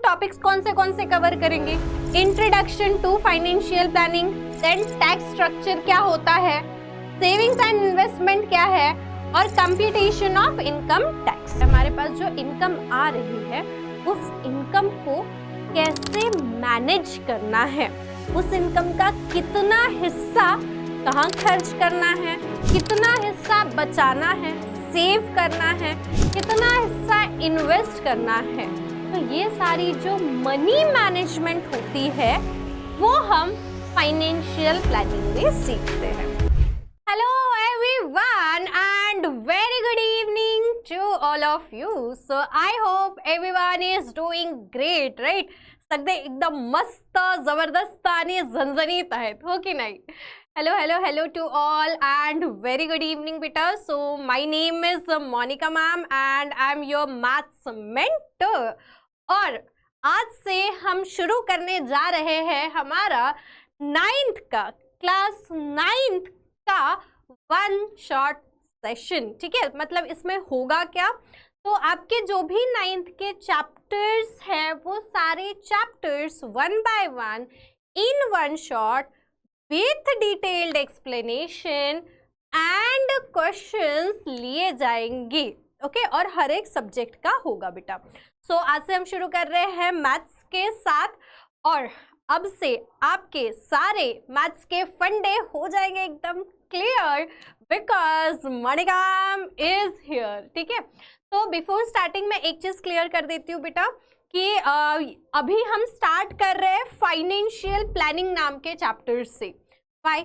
Topics कौन से cover करेंगे? Introduction to financial planning, then tax structure क्या होता है, सेविंग्स एंड इन्वेस्टमेंट क्या है, और कंप्यूटेशन ऑफ इनकम टैक्स। हमारे पास जो इनकम आ रही है उस इनकम को कैसे मैनेज करना है, उस इनकम का कितना हिस्सा कहाँ खर्च करना है, कितना हिस्सा बचाना है, सेव करना है, कितना हिस्सा इन्वेस्ट करना है। तो ये सारी जो मनी मैनेजमेंट होती है वो हम फाइनेंशियल प्लानिंग में सीखते हैं। Hello everyone and very good evening to all of you. So I hope everyone is doing great, right? सगळे एकदम मस्त जबरदस्त आणि झणझणीत आहेत, हो की नाही? Hello to all and very good evening beta. So my name is Monica ma'am and I'm your maths mentor. और आज से हम शुरू करने जा रहे हैं हमारा 9th का क्लास 9th का वन शॉर्ट सेशन। ठीक है, मतलब इसमें होगा क्या, तो आपके जो भी 9th के चैप्टर्स हैं वो सारे chapters 1 by 1 in one shot with detailed explanation and questions लिए जाएंगे। ओके, और हर एक सब्जेक्ट का होगा बेटा। सो आज से हम शुरू कर रहे हैं मैथ्स के साथ, और अब से आपके सारे मैथ्स के फंडे हो जाएंगे एकदम clear because Monica is here. ठीक है, तो बिफोर स्टार्टिंग मैं एक चीज क्लियर कर देती हूँ बेटा कि अभी हम स्टार्ट कर रहे हैं फाइनेंशियल प्लानिंग नाम के चैप्टर से। वाई,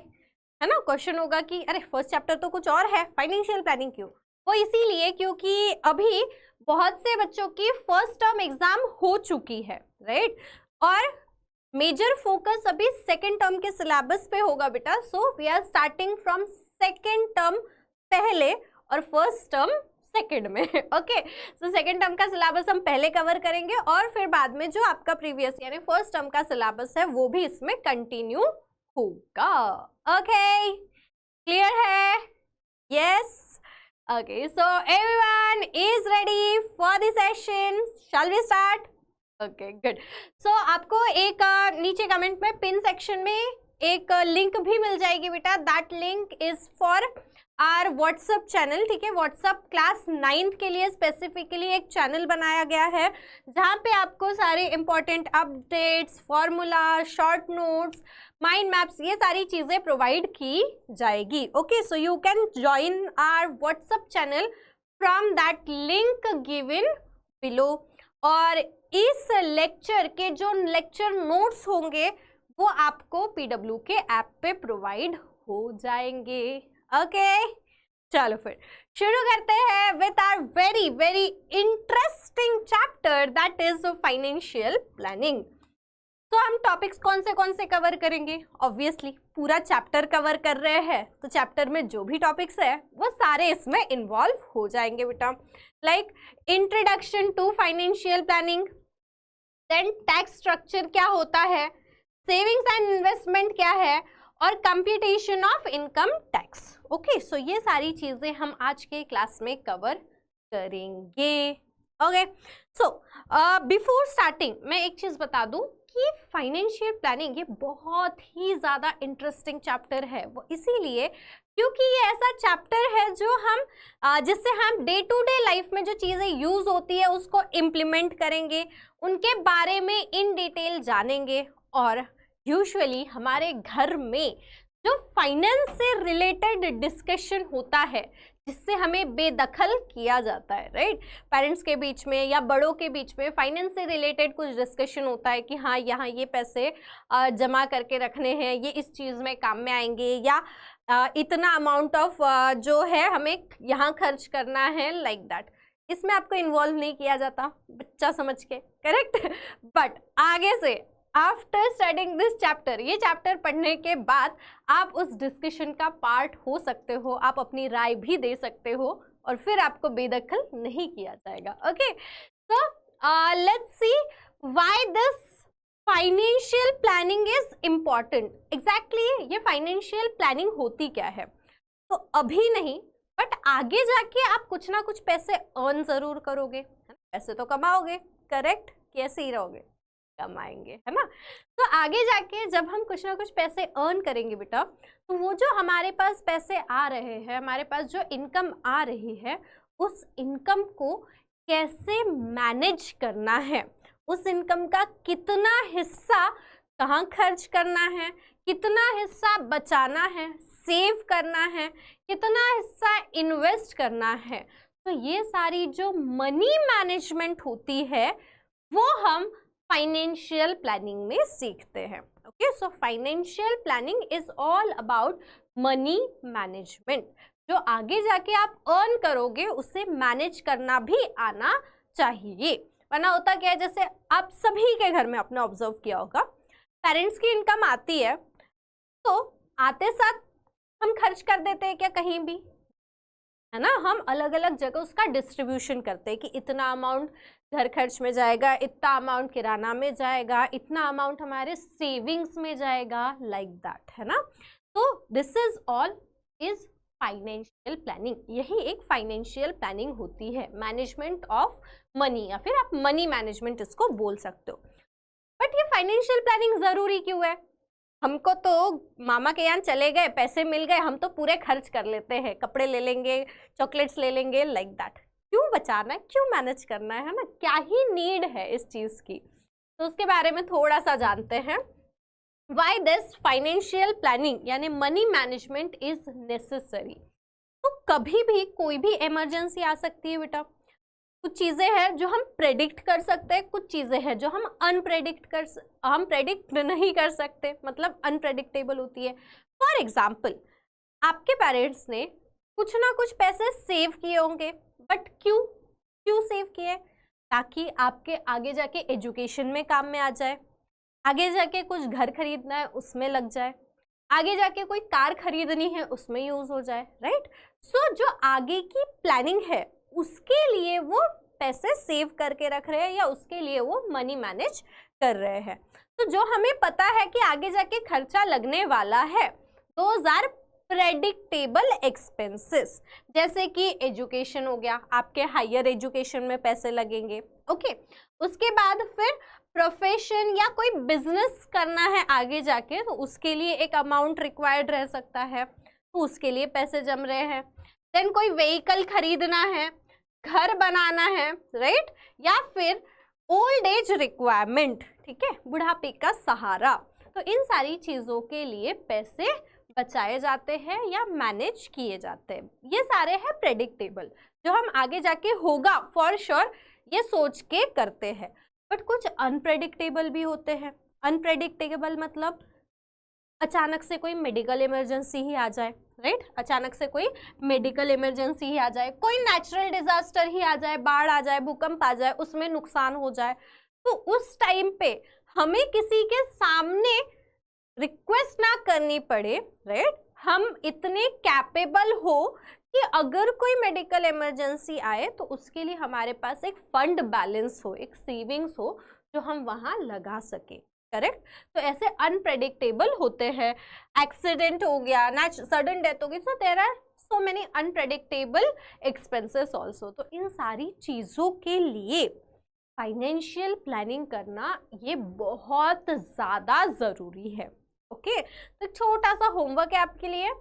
है ना? क्वेश्चन होगा कि अरे फर्स्ट चैप्टर तो कुछ और है, फाइनेंशियल प्लानिंग क्यों? वो इसीलिए क्योंकि अभी बहुत से बच्चों की फर्स्ट टर्म एग्जाम हो चुकी है, राइट? और मेजर फोकस अभी सेकेंड टर्म के सिलेबस पे होगा बेटा। So we are starting from second term पहले और फर्स्ट टर्म सेकेंड में। ओके, सो सेकेंड टर्म का सिलेबस हम पहले कवर करेंगे और फिर बाद में जो आपका प्रीवियस यानी फर्स्ट टर्म का सिलेबस है वो भी इसमें कंटिन्यू होगा। ओके, क्लियर है? Yes, okay, so everyone is ready for the session. Shall we start? Okay, good. So आपको एक नीचे कमेंट में पिन सेक्शन में एक लिंक भी मिल जाएगी बेटा। That link is for our WhatsApp channel. ठीक है, व्हाट्सएप क्लास 9th के लिए स्पेसिफिकली एक चैनल बनाया गया है जहाँ पे आपको सारे important updates, formula, short notes, mind maps, ये सारी चीज़ें प्रोवाइड की जाएगी। Okay, so you can join are WhatsApp channel from that link given below. और इस लेक्चर के जो लेक्चर नोट्स होंगे वो आपको पीडब्ल्यू के ऐप पे प्रोवाइड हो जाएंगे। ओके, चलो फिर शुरू करते हैं with our very very interesting chapter that is financial planning. तो हम टॉपिक्स कौन से कवर करेंगे? ऑब्वियसली पूरा चैप्टर कवर कर रहे हैं तो चैप्टर में जो भी टॉपिक्स है वो सारे इसमें इन्वॉल्व हो जाएंगे बेटा। Like introduction to financial planning, then tax structure क्या होता है, सेविंग्स एंड इन्वेस्टमेंट क्या है, और computation of income tax. Okay, so ये सारी चीजें हम आज के क्लास में कवर करेंगे। ओके, सो बिफोर स्टार्टिंग मैं एक चीज बता दूं कि फाइनेंशियल प्लानिंग ये बहुत ही ज़्यादा इंटरेस्टिंग चैप्टर है। वो इसीलिए क्योंकि ये ऐसा चैप्टर है जो हम जिससे हम डे टू डे लाइफ में जो चीज़ें यूज़ होती है उसको इम्प्लीमेंट करेंगे, उनके बारे में इन डिटेल जानेंगे। और यूजुअली हमारे घर में जो फाइनेंस से रिलेटेड डिस्कशन होता है जिससे हमें बेदखल किया जाता है, राइट? पेरेंट्स के बीच में या बड़ों के बीच में फाइनेंस से रिलेटेड कुछ डिस्कशन होता है कि हाँ यहाँ ये पैसे जमा करके रखने हैं, ये इस चीज़ में काम में आएंगे, या इतना अमाउंट ऑफ जो है हमें यहाँ खर्च करना है, लाइक दैट। इसमें आपको इन्वॉल्व नहीं किया जाता बच्चा समझ के, करेक्ट? बट आगे से आफ्टर स्टडिंग दिस चैप्टर, ये चैप्टर पढ़ने के बाद आप उस डिस्कशन का पार्ट हो सकते हो, आप अपनी राय भी दे सकते हो और फिर आपको बेदखल नहीं किया जाएगा। Okay, so let's see why this financial planning is important. Exactly ये फाइनेंशियल प्लानिंग होती क्या है? तो अभी नहीं बट आगे जाके आप कुछ ना कुछ पैसे अर्न जरूर करोगे, पैसे तो कमाओगे, करेक्ट? कि ऐसे ही रहोगे? कमाएंगे, है ना। तो आगे जाके जब हम कुछ ना कुछ पैसे अर्न करेंगे बेटा, तो वो जो हमारे पास पैसे आ रहे हैं, हमारे पास जो इनकम आ रही है, उस इनकम को कैसे मैनेज करना है, उस इनकम का कितना हिस्सा कहाँ खर्च करना है, कितना हिस्सा बचाना है, सेव करना है, कितना हिस्सा इन्वेस्ट करना है, तो ये सारी जो मनी मैनेजमेंट होती है वो हम फाइनेंशियल प्लानिंग में सीखते हैं। Okay, so financial planning is all about money management. जो आगे जाके आप अर्न करोगे उसे मैनेज करना भी आना चाहिए, वरना होता क्या है, जैसे आप सभी के घर में आपने ऑब्जर्व किया होगा, पेरेंट्स की इनकम आती है तो आते साथ हम खर्च कर देते हैं क्या कहीं भी, है ना। हम अलग अलग जगह उसका डिस्ट्रीब्यूशन करते हैं कि इतना अमाउंट घर खर्च में जाएगा, इतना अमाउंट किराना में जाएगा, इतना अमाउंट हमारे सेविंग्स में जाएगा, लाइक दैट, है ना। तो this is all is financial planning. यही एक फाइनेंशियल प्लानिंग होती है, मैनेजमेंट ऑफ मनी, या फिर आप मनी मैनेजमेंट इसको बोल सकते हो। बट ये फाइनेंशियल प्लानिंग जरूरी क्यों है? हमको तो मामा के यहाँ चले गए, पैसे मिल गए, हम तो पूरे खर्च कर लेते हैं, कपड़े ले लेंगे, चॉकलेट्स ले लेंगे, लाइक दैट। क्यों बचाना है, क्यों मैनेज करना है ना, क्या ही नीड है इस चीज की? तो उसके बारे में थोड़ा सा जानते हैं। वाई दिस फाइनेंशियल प्लानिंग यानी मनी मैनेजमेंट इज नेसेसरी। तो कभी भी कोई भी इमरजेंसी आ सकती है बेटा। कुछ चीजें हैं जो हम प्रेडिक्ट कर सकते हैं, कुछ चीजें हैं जो हम प्रेडिक्ट नहीं कर सकते, मतलब अनप्रेडिक्टेबल होती है। फॉर एग्जाम्पल, आपके पेरेंट्स ने कुछ ना कुछ पैसे सेव किए होंगे, बट क्यों सेव किए? ताकि आपके आगे जाके एजुकेशन में काम में आ जाए, आगे जाके कुछ घर खरीदना है उसमें लग जाए, आगे जाके कोई कार खरीदनी है उसमें यूज हो जाए, राइट। सो जो आगे की प्लानिंग है उसके लिए वो पैसे सेव करके रख रहे हैं, या उसके लिए वो मनी मैनेज कर रहे हैं। तो जो हमें पता है कि आगे जाके खर्चा लगने वाला है, दोज आर प्रेडिक्टेबल एक्सपेंसेस। जैसे कि एजुकेशन हो गया, आपके हायर एजुकेशन में पैसे लगेंगे, ओके। उसके बाद फिर प्रोफेशन या कोई बिजनेस करना है आगे जाके, तो उसके लिए एक अमाउंट रिक्वायर्ड रह सकता है, तो उसके लिए पैसे जम रहे हैं। देन कोई व्हीकल खरीदना है, घर बनाना है, राइट, या फिर ओल्ड एज रिक्वायरमेंट, ठीक है, बुढ़ापे का सहारा। तो इन सारी चीजों के लिए पैसे बचाए जाते हैं या मैनेज किए जाते हैं। ये सारे हैं प्रेडिक्टेबल, जो हम आगे जाके होगा फॉर श्योर ये सोच के करते हैं। बट कुछ अनप्रेडिक्टेबल भी होते हैं। अनप्रेडिक्टेबल मतलब अचानक से कोई मेडिकल इमरजेंसी ही आ जाए, राइट, अचानक से कोई मेडिकल इमरजेंसी ही आ जाए, कोई नेचुरल डिजास्टर ही आ जाए, बाढ़ आ जाए, भूकंप आ जाए, उसमें नुकसान हो जाए, तो उस टाइम पे हमें किसी के सामने रिक्वेस्ट ना करनी पड़े, राइट, हम इतने कैपेबल हो कि अगर कोई मेडिकल इमरजेंसी आए तो उसके लिए हमारे पास एक फंड बैलेंस हो, एक सेविंग्स हो जो हम वहां लगा सके, करेक्ट। तो ऐसे अनप्रेडिक्टेबल होते हैं। एक्सीडेंट हो गया, सडन डेथ हो गई, so there are so many unpredictable expenses also. तो इन सारी चीजों के लिए फाइनेंशियल प्लानिंग करना ये बहुत ज्यादा जरूरी है, ओके। तो छोटा सा होमवर्क है आपके लिए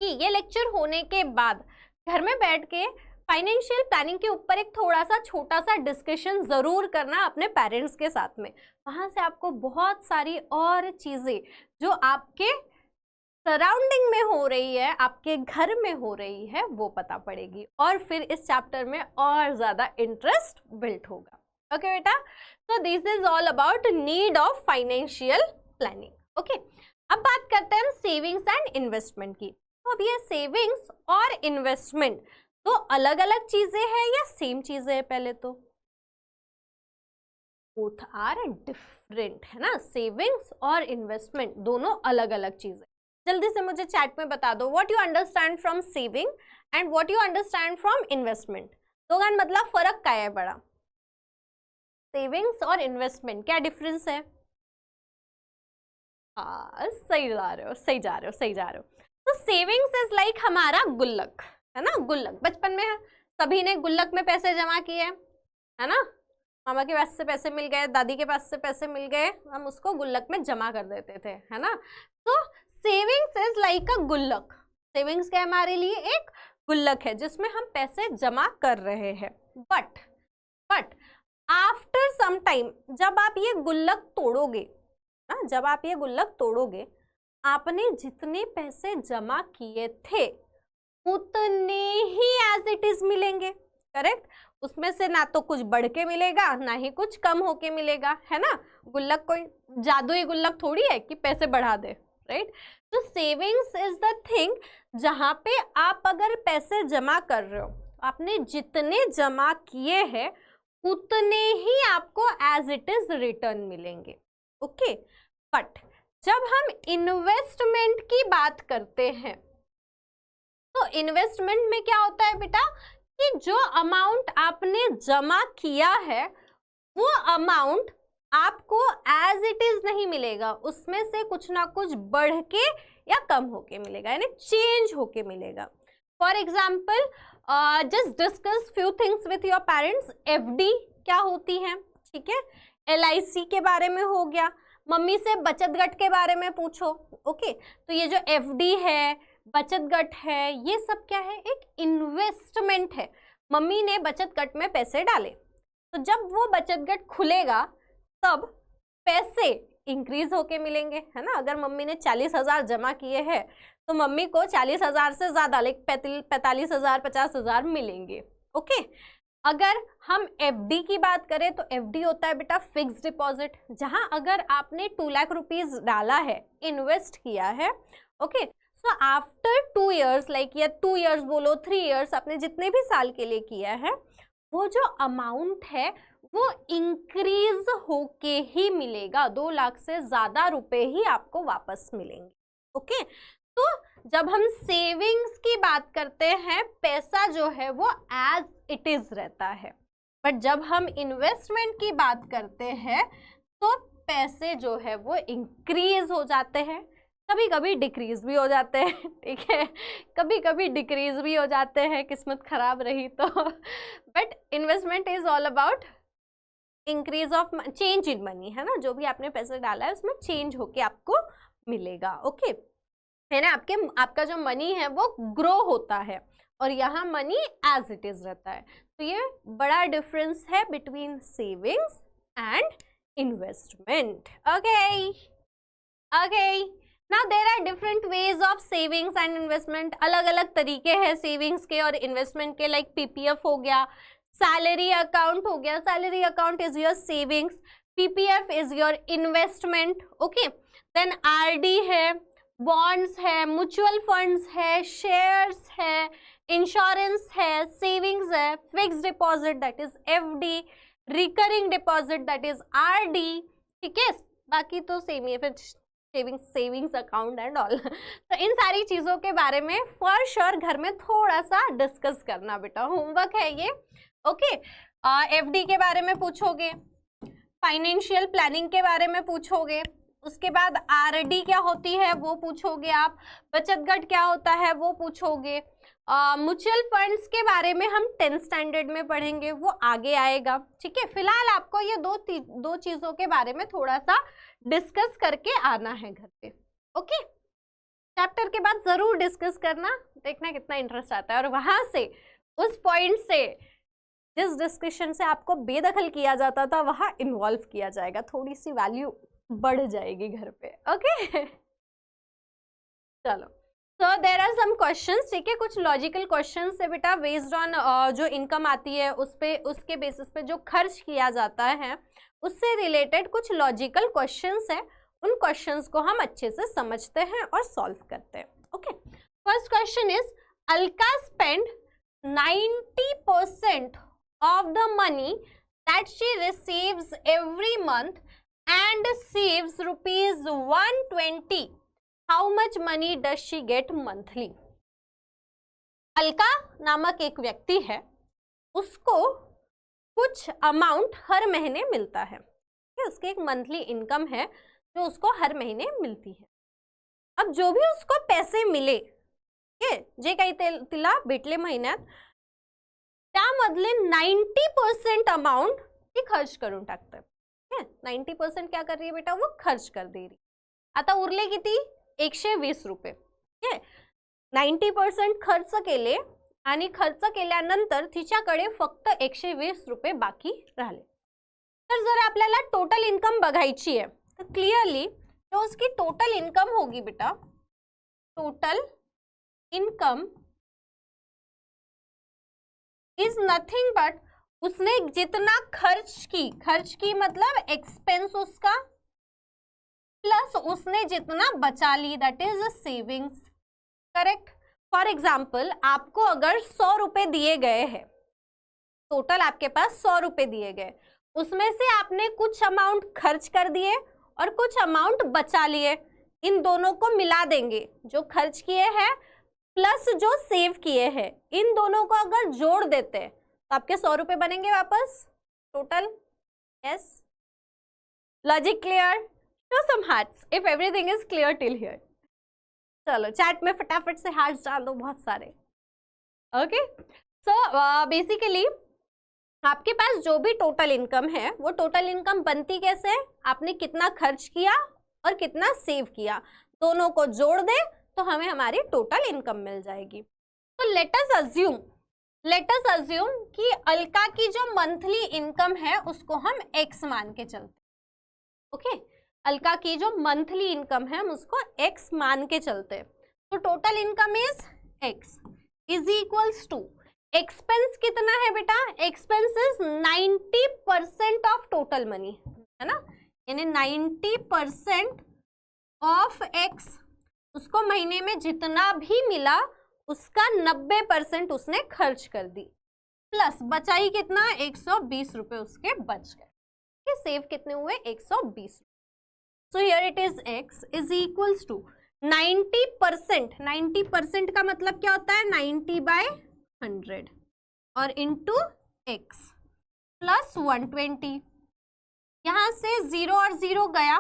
कि ये लेक्चर होने के बाद घर में बैठ के फाइनेंशियल प्लानिंग के ऊपर एक थोड़ा सा छोटा सा डिस्कशन जरूर करना अपने पेरेंट्स के साथ में। वहां से आपको बहुत सारी और चीजें जो आपके सराउंडिंग में हो रही है, आपके घर में हो रही है, वो पता पड़ेगी और फिर इस चैप्टर में और ज्यादा इंटरेस्ट बिल्ड होगा। ओके बेटा, so this is all about need of financial planning, okay. अब बात करते हैं हम सेविंग्स एंड इन्वेस्टमेंट की। तो अब ये सेविंग्स और इन्वेस्टमेंट तो अलग अलग चीजें हैं या सेम चीजें हैं? पहले तो बोथ आर डिफरेंट, है ना। सेविंग्स और इन्वेस्टमेंट दोनों अलग अलग चीजें। जल्दी से मुझे चैट में बता दो what you understand from saving and what you understand from investment. दोगन मतलब फर्क क्या है बड़ा? सेविंग्स और इन्वेस्टमेंट क्या डिफरेंस है? हाँ, सही जा रहे हो, सही जा रहे हो, सही जा रहे हो। तो सेविंग्स इज लाइक हमारा गुल्लक, है ना। गुल्लक, बचपन में सभी ने गुल्लक में पैसे जमा किए, है ना। मामा के पास से पैसे मिल गए, दादी के पास से पैसे मिल गए, हम उसको गुल्लक में जमा कर देते थे, है ना। तो सेविंग्स इज लाइक अ गुल्लक। सेविंग्स क्या हमारे लिए एक गुल्लक है जिसमें हम पैसे जमा कर रहे हैं। बट आफ्टर सम टाइम जब आप ये गुल्लक तोड़ोगे ना, जब आप ये गुल्लक तोड़ोगे, आपने जितने पैसे जमा किए थे उतने ही एज इट इज मिलेंगे, करेक्ट। उसमें से ना तो कुछ बढ़ के मिलेगा ना ही कुछ कम होके मिलेगा, है ना। गुल्लक कोई जादुई गुल्लक थोड़ी है कि पैसे बढ़ा दे, राइट। तो सेविंग्स इज द थिंग जहां पे आप अगर पैसे जमा कर रहे हो, आपने जितने जमा किए हैं उतने ही आपको एज इट इज रिटर्न मिलेंगे, ओके। बट जब हम इन्वेस्टमेंट की बात करते हैं तो इन्वेस्टमेंट में क्या होता है बेटा कि जो अमाउंट आपने जमा किया है वो अमाउंट आपको एज इट इज नहीं मिलेगा, उसमें से कुछ ना कुछ बढ़ के या कम होके मिलेगा, यानी चेंज होके मिलेगा। For example just discuss few things with your parents. FD क्या होती है, ठीक है। एलआईसी के बारे में हो गया, मम्मी से बचत गट के बारे में पूछो, ओके। तो ये जो एफडी है, बचत गट है, ये सब क्या है, एक इन्वेस्टमेंट है। मम्मी ने बचत गट में पैसे डाले, तो जब वो बचत गट खुलेगा तब पैसे इंक्रीज होके मिलेंगे, है ना। अगर मम्मी ने 40,000 जमा किए हैं तो मम्मी को 40,000 से ज्यादा, लाइक 45,000 50,000 मिलेंगे, ओके। अगर हम एफडी की बात करें तो एफडी होता है बेटा फिक्स्ड डिपॉजिट, जहां अगर आपने 2 लाख रुपीज डाला है, इन्वेस्ट किया है, okay. So after 2 years, like या 2 years बोलो, 3 years, आपने जितने भी साल के लिए किया है, वो जो अमाउंट है वो इंक्रीज होके ही मिलेगा। 2 लाख से ज्यादा रुपए ही आपको वापस मिलेंगे, ओके। तो जब हम सेविंग्स की बात करते हैं, पैसा जो है वो एज इट इज रहता है। बट जब हम इन्वेस्टमेंट की बात करते हैं तो पैसे जो है वो इंक्रीज हो जाते हैं, कभी कभी डिक्रीज भी हो जाते हैं, ठीक है। कभी कभी डिक्रीज भी हो जाते हैं, किस्मत खराब रही तो। But investment is all about increase of change in money, है ना। जो भी आपने पैसे डाला है उसमें चेंज होके आपको मिलेगा, ओके, है ना। आपका जो मनी है वो ग्रो होता है और यहाँ मनी एज इट इज रहता है। तो ये बड़ा डिफरेंस है between savings and investment, okay. Now there are different ways of savings and investment. अलग अलग तरीके हैं सेविंग्स के और इन्वेस्टमेंट के, लाइक पीपीएफ हो गया, सैलरी अकाउंट हो गया। Salary account is your savings, PPF is your investment, okay. Then RD है, बॉन्ड्स है, म्यूचुअल फंड्स है, शेयर्स है, इंश्योरेंस है, सेविंग्स है, fixed deposit that is FD, recurring deposit that is RD, ठीक है। बाकी तो सेम ही है, फिर सेविंग्स अकाउंट एंड ऑल। तो इन सारी चीजों के बारे में फॉर श्योर घर में थोड़ा सा डिस्कस करना बेटा, होमवर्क है ये, ओके। एफडी के बारे में पूछोगे, फाइनेंशियल प्लानिंग के बारे में पूछोगे, उसके बाद आरडी क्या होती है वो पूछोगे आप, बचत गट क्या होता है वो पूछोगे। म्यूचुअल फंड्स के बारे में हम 10th स्टैंडर्ड में पढ़ेंगे, वो आगे आएगा, ठीक है। फिलहाल आपको ये दो चीजों के बारे में थोड़ा सा डिस्कस करके आना है घर पे, ओके। चैप्टर के बाद जरूर डिस्कस करना, देखना कितना इंटरेस्ट आता है, और वहां से उस पॉइंट से जिस डिस्कशन से आपको बेदखल किया जाता था वहां इन्वॉल्व किया जाएगा, थोड़ी सी वैल्यू बढ़ जाएगी घर पे, ओके। चलो, सो देर आर सम क्वेश्चंस, ठीक है। कुछ लॉजिकल क्वेश्चंस है बेटा, बेस्ड ऑन जो इनकम आती है उस पे, उसके बेसिस पे जो खर्च किया जाता है उससे रिलेटेड कुछ लॉजिकल क्वेश्चंस है। उन क्वेश्चंस को हम अच्छे से समझते हैं और सॉल्व करते हैं, okay. First question is, Alka spend 90% of the money that she receives every month and saves rupees 120. How much money does she get monthly? Alka नामक एक व्यक्ति है, उसको कुछ अमाउंट हर महीने मिलता है, उसकी एक मंथली इनकम है जो उसको हर महीने मिलती है। अब जो भी उसको पैसे मिले, जे काही तिला भेटले महिन्यात, त्यामधले 90% अमाउंट ती खर्च करून टाकतोय. 90% क्या कर रही है बेटा, वो खर्च कर दे रही. आता उरले किती, 120 रुपये. 90% खर्च केले आणि खर्च केल्यानंतर तिच्याकडे फक्त 120 रुपये बाकी राहिले. तर जर आपल्याला टोटल इनकम बघायची आहे तर क्लियरली तो उसकी टोटल इनकम होगी बेटा, total income is nothing but उसने जितना खर्च की मतलब एक्सपेंस उसका प्लस उसने जितना बचा ली, that is savings. Correct. For example आपको अगर 100 रुपए दिए गए हैं, टोटल आपके पास 100 रुपए दिए गए, उसमें से आपने कुछ अमाउंट खर्च कर दिए और कुछ अमाउंट बचा लिए. इन दोनों को मिला देंगे, जो खर्च किए हैं प्लस जो सेव किए हैं, इन दोनों को अगर जोड़ देते हैं तो आपके 100 रुपए बनेंगे वापस total. Yes, logic clear? Show some hearts if everything is clear till here. चलो चैट में फटाफट से हार्ट्स डाल दो बहुत सारे. ओके, सो बेसिकली आपके पास जो भी टोटल इनकम है वो टोटल इनकम बनती कैसे है, आपने कितना खर्च किया और कितना सेव किया, दोनों को जोड़ दे तो हमें हमारी टोटल इनकम मिल जाएगी. तो लेट अस अज्यूम कि अलका की जो मंथली इनकम है उसको हम x मान के चलते. ओके, अलका की जो मंथली इनकम है हम उसको x मान के चलते. तो total income is x is equals to, expense कितना है बेटा, expense is 90% of total money, है ना, यानी 90% ऑफ x, उसको महीने में जितना भी मिला उसका 90% उसने खर्च कर दी, प्लस बचाई कितना, 120 रुपए उसके बच गए. सेव कितने हुए, 120. So here it is x is equals to 90%. 90% का मतलब क्या होता है, 90/100 और इंटू x प्लस 120. यहां से 0 और 0 गया,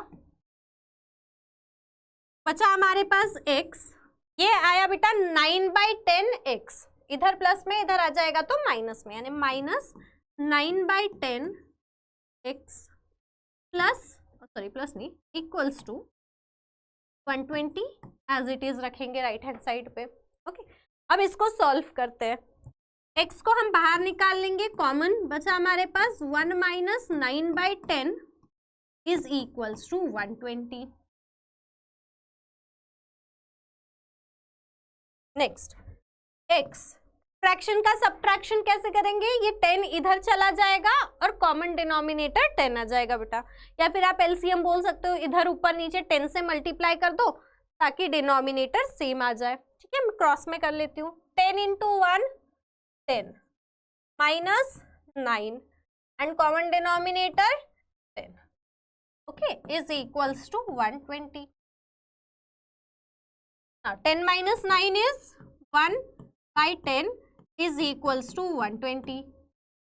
बचा हमारे पास x. ये आया बेटा 9/10x, इधर प्लस में इधर आ जाएगा तो माइनस में, यानी minus 9/10x plus, sorry plus नहीं, equals to 120 as it is रखेंगे राइट हैंड साइड पे. ओके, अब इसको सॉल्व करते हैं. x को हम बाहर निकाल लेंगे, कॉमन बचा हमारे पास 1 minus 9/10 is equals to 120. Next, x fraction का सब्ट्रैक्शन कैसे करेंगे, ये 10 इधर चला जाएगा और कॉमन डिनोमिनेटर 10 आ जाएगा बेटा, या फिर आप एलसीएम बोल सकते हो, इधर ऊपर नीचे 10 से मल्टीप्लाई कर दो ताकि डिनोमिनेटर सेम आ जाए. ठीक है, मैं क्रॉस में कर लेती हूँ. 10 into 1 10 minus 9 and common denominator 10. Okay, is equals to 120. Now 10 minus 9 is 1/10 is equals to 120.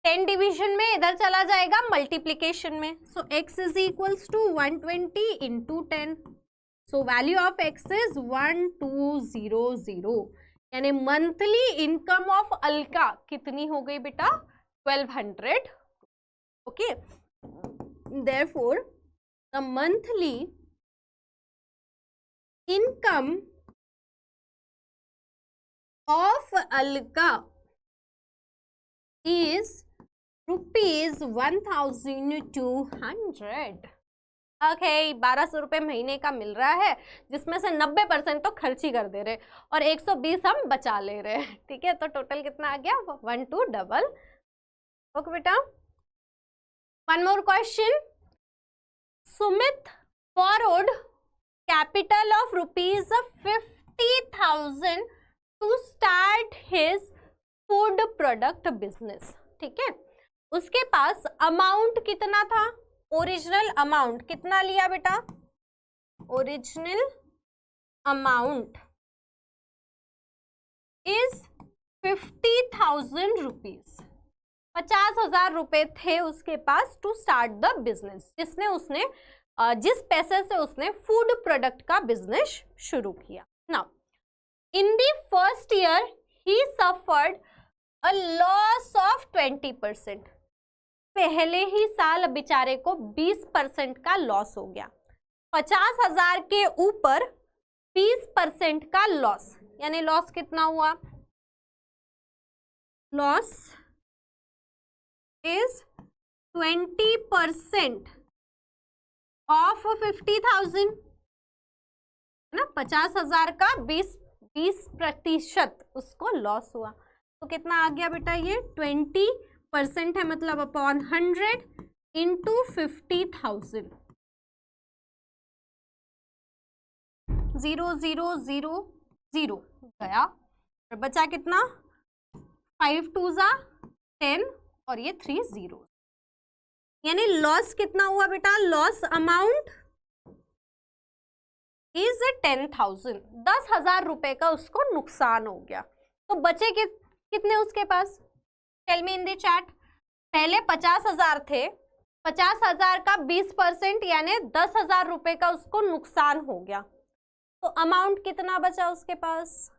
10 division में इधर चला जाएगा मल्टीप्लीकेशन में, so x is equals to 120 into 10. So value of x is 1200. यानी मंथली इनकम ऑफ अलका कितनी हो गई बेटा, 1200. Okay, therefore the monthly income of Alka is rupees 1200. Okay, 1200 रुपये महीने का मिल रहा है, जिसमें से 90% तो खर्च ही कर दे रहे और 120 हम बचा ले रहे हैं. ठीक है, तो टोटल कितना आ गया, 1200. ओके बेटा, one more question. Sumit borrowed capital of rupees 50,000 to start his food product business. ठीक है, उसके पास अमाउंट कितना था, ओरिजिनल अमाउंट कितना लिया बेटा, ओरिजिनल अमाउंट इज 50,000 रुपीज. 50,000 रुपए थे उसके पास टू स्टार्ट द बिजनेस, जिस पैसे से उसने फूड प्रोडक्ट का बिजनेस शुरू किया. Now in the first year he suffered a loss of 20%. पहले ही साल बेचारे को 20% का लॉस हो गया। 50,000 के ऊपर 20% का लॉस, यानी लॉस कितना हुआ? लॉस इज 20% ऑफ 50,000, है ना। 50,000 का 20% उसको लॉस हुआ, तो कितना आ गया बेटा? ये 20% है, मतलब अपॉन 100 इंटू 50,000। 0 0 0 0 गया, और बचा कितना? 5 2 जा 10 और ये 3 0, यानी लॉस कितना हुआ बेटा? Loss amount is 10,000। 10,000 रुपए का उसको नुकसान हो गया। तो बचे कितने उसके पास? Tell me in the chat. पहले 50,000 थे, 50,000 का 20% यानी 10,000 रुपए का उसको नुकसान हो गया, तो अमाउंट कितना बचा उसके पास?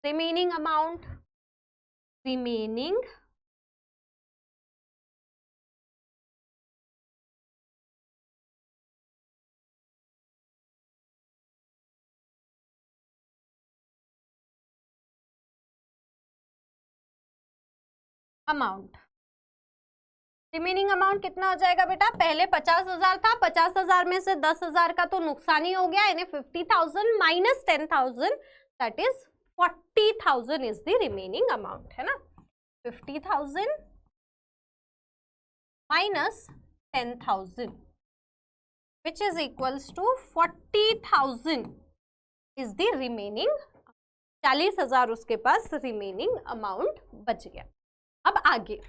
Remaining amount, remaining amount, remaining amount कितना हो जाएगा बेटा? पहले 50,000 था, 50,000 में से 10,000 का तो नुकसान ही हो गया, यानी 50,000 minus 10,000, that is 40,000 is the remaining amount, है ना। 50,000 minus 10,000 which is equals to 40,000 is the remaining, 40,000 उसके पास रिमेनिंग अमाउंट बच गया। अब आगे,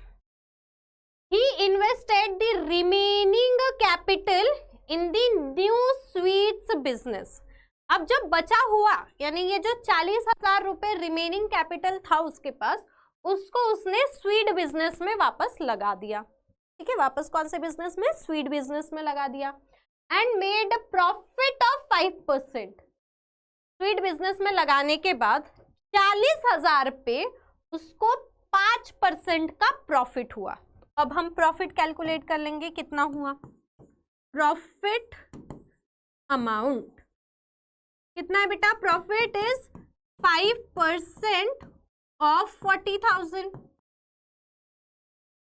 he invested the remaining capital in the new sweets business। अब जब बचा हुआ, यानी ये जो 40,000 रुपए रिमेनिंग कैपिटल था उसके पास, उसको उसने स्वीट बिजनेस में वापस लगा दिया। ठीक है, वापस कौन से बिजनेस में? स्वीट बिजनेस में लगा दिया। And made profit of 5%। Sweet business में लगाने के बाद 40,000 पे उसको 5% का प्रॉफिट हुआ। अब हम प्रॉफिट कैलकुलेट कर लेंगे, कितना हुआ? प्रॉफिट अमाउंट कितना है बेटा? Profit is 5% of 40,000।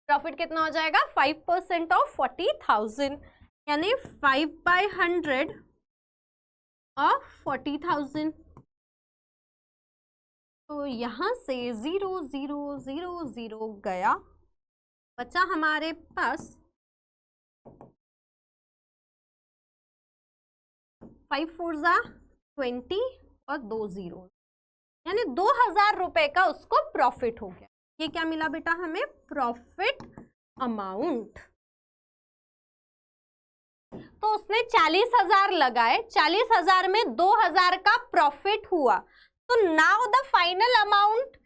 प्रॉफिट कितना हो जाएगा? 5% ऑफ 40,000, यानी 5/100 ऑफ 40,000। तो यहां से 0 0 0 0 गया, बचा हमारे पास 5 4 जा 20 और 2 0, यानी 2,000 रुपए का उसको प्रॉफिट हो गया। ये क्या मिला बेटा हमें? Profit amount. तो उसने 40,000 लगाए, 40,000 में 2,000 का प्रॉफिट हुआ, तो नाउ द फाइनल अमाउंट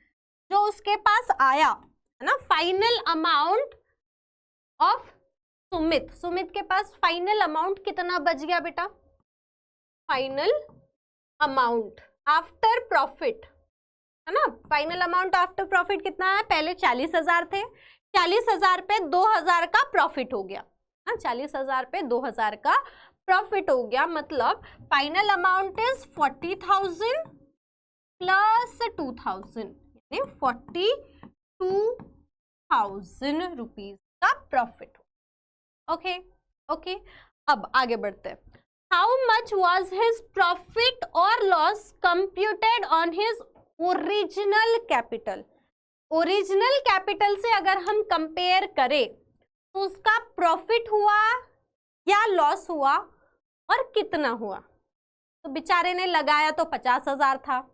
जो उसके पास आया, है ना, final amount of Sumit, Sumit के पास फाइनल अमाउंट कितना बच गया बेटा? फाइनल अमाउंट आफ्टर प्रॉफिट, है ना। फाइनल अमाउंट आफ्टर प्रॉफिट कितना है? पहले 40,000 थे, 40,000 पे 2,000 का प्रॉफिट हो गया, 40,000 पे 2,000 का प्रॉफिट हो गया, मतलब फाइनल अमाउंट इज 40,000 प्लस 2,000, यानी 42,000 रुपीज का प्रॉफिट हो। ओके ओके, अब आगे बढ़ते हैं। How much was his profit और loss computed on his original capital? Original capital से अगर हम कंपेयर करें तो उसका प्रॉफिट हुआ या लॉस हुआ और कितना हुआ? तो बेचारे ने लगाया तो 50,000 था,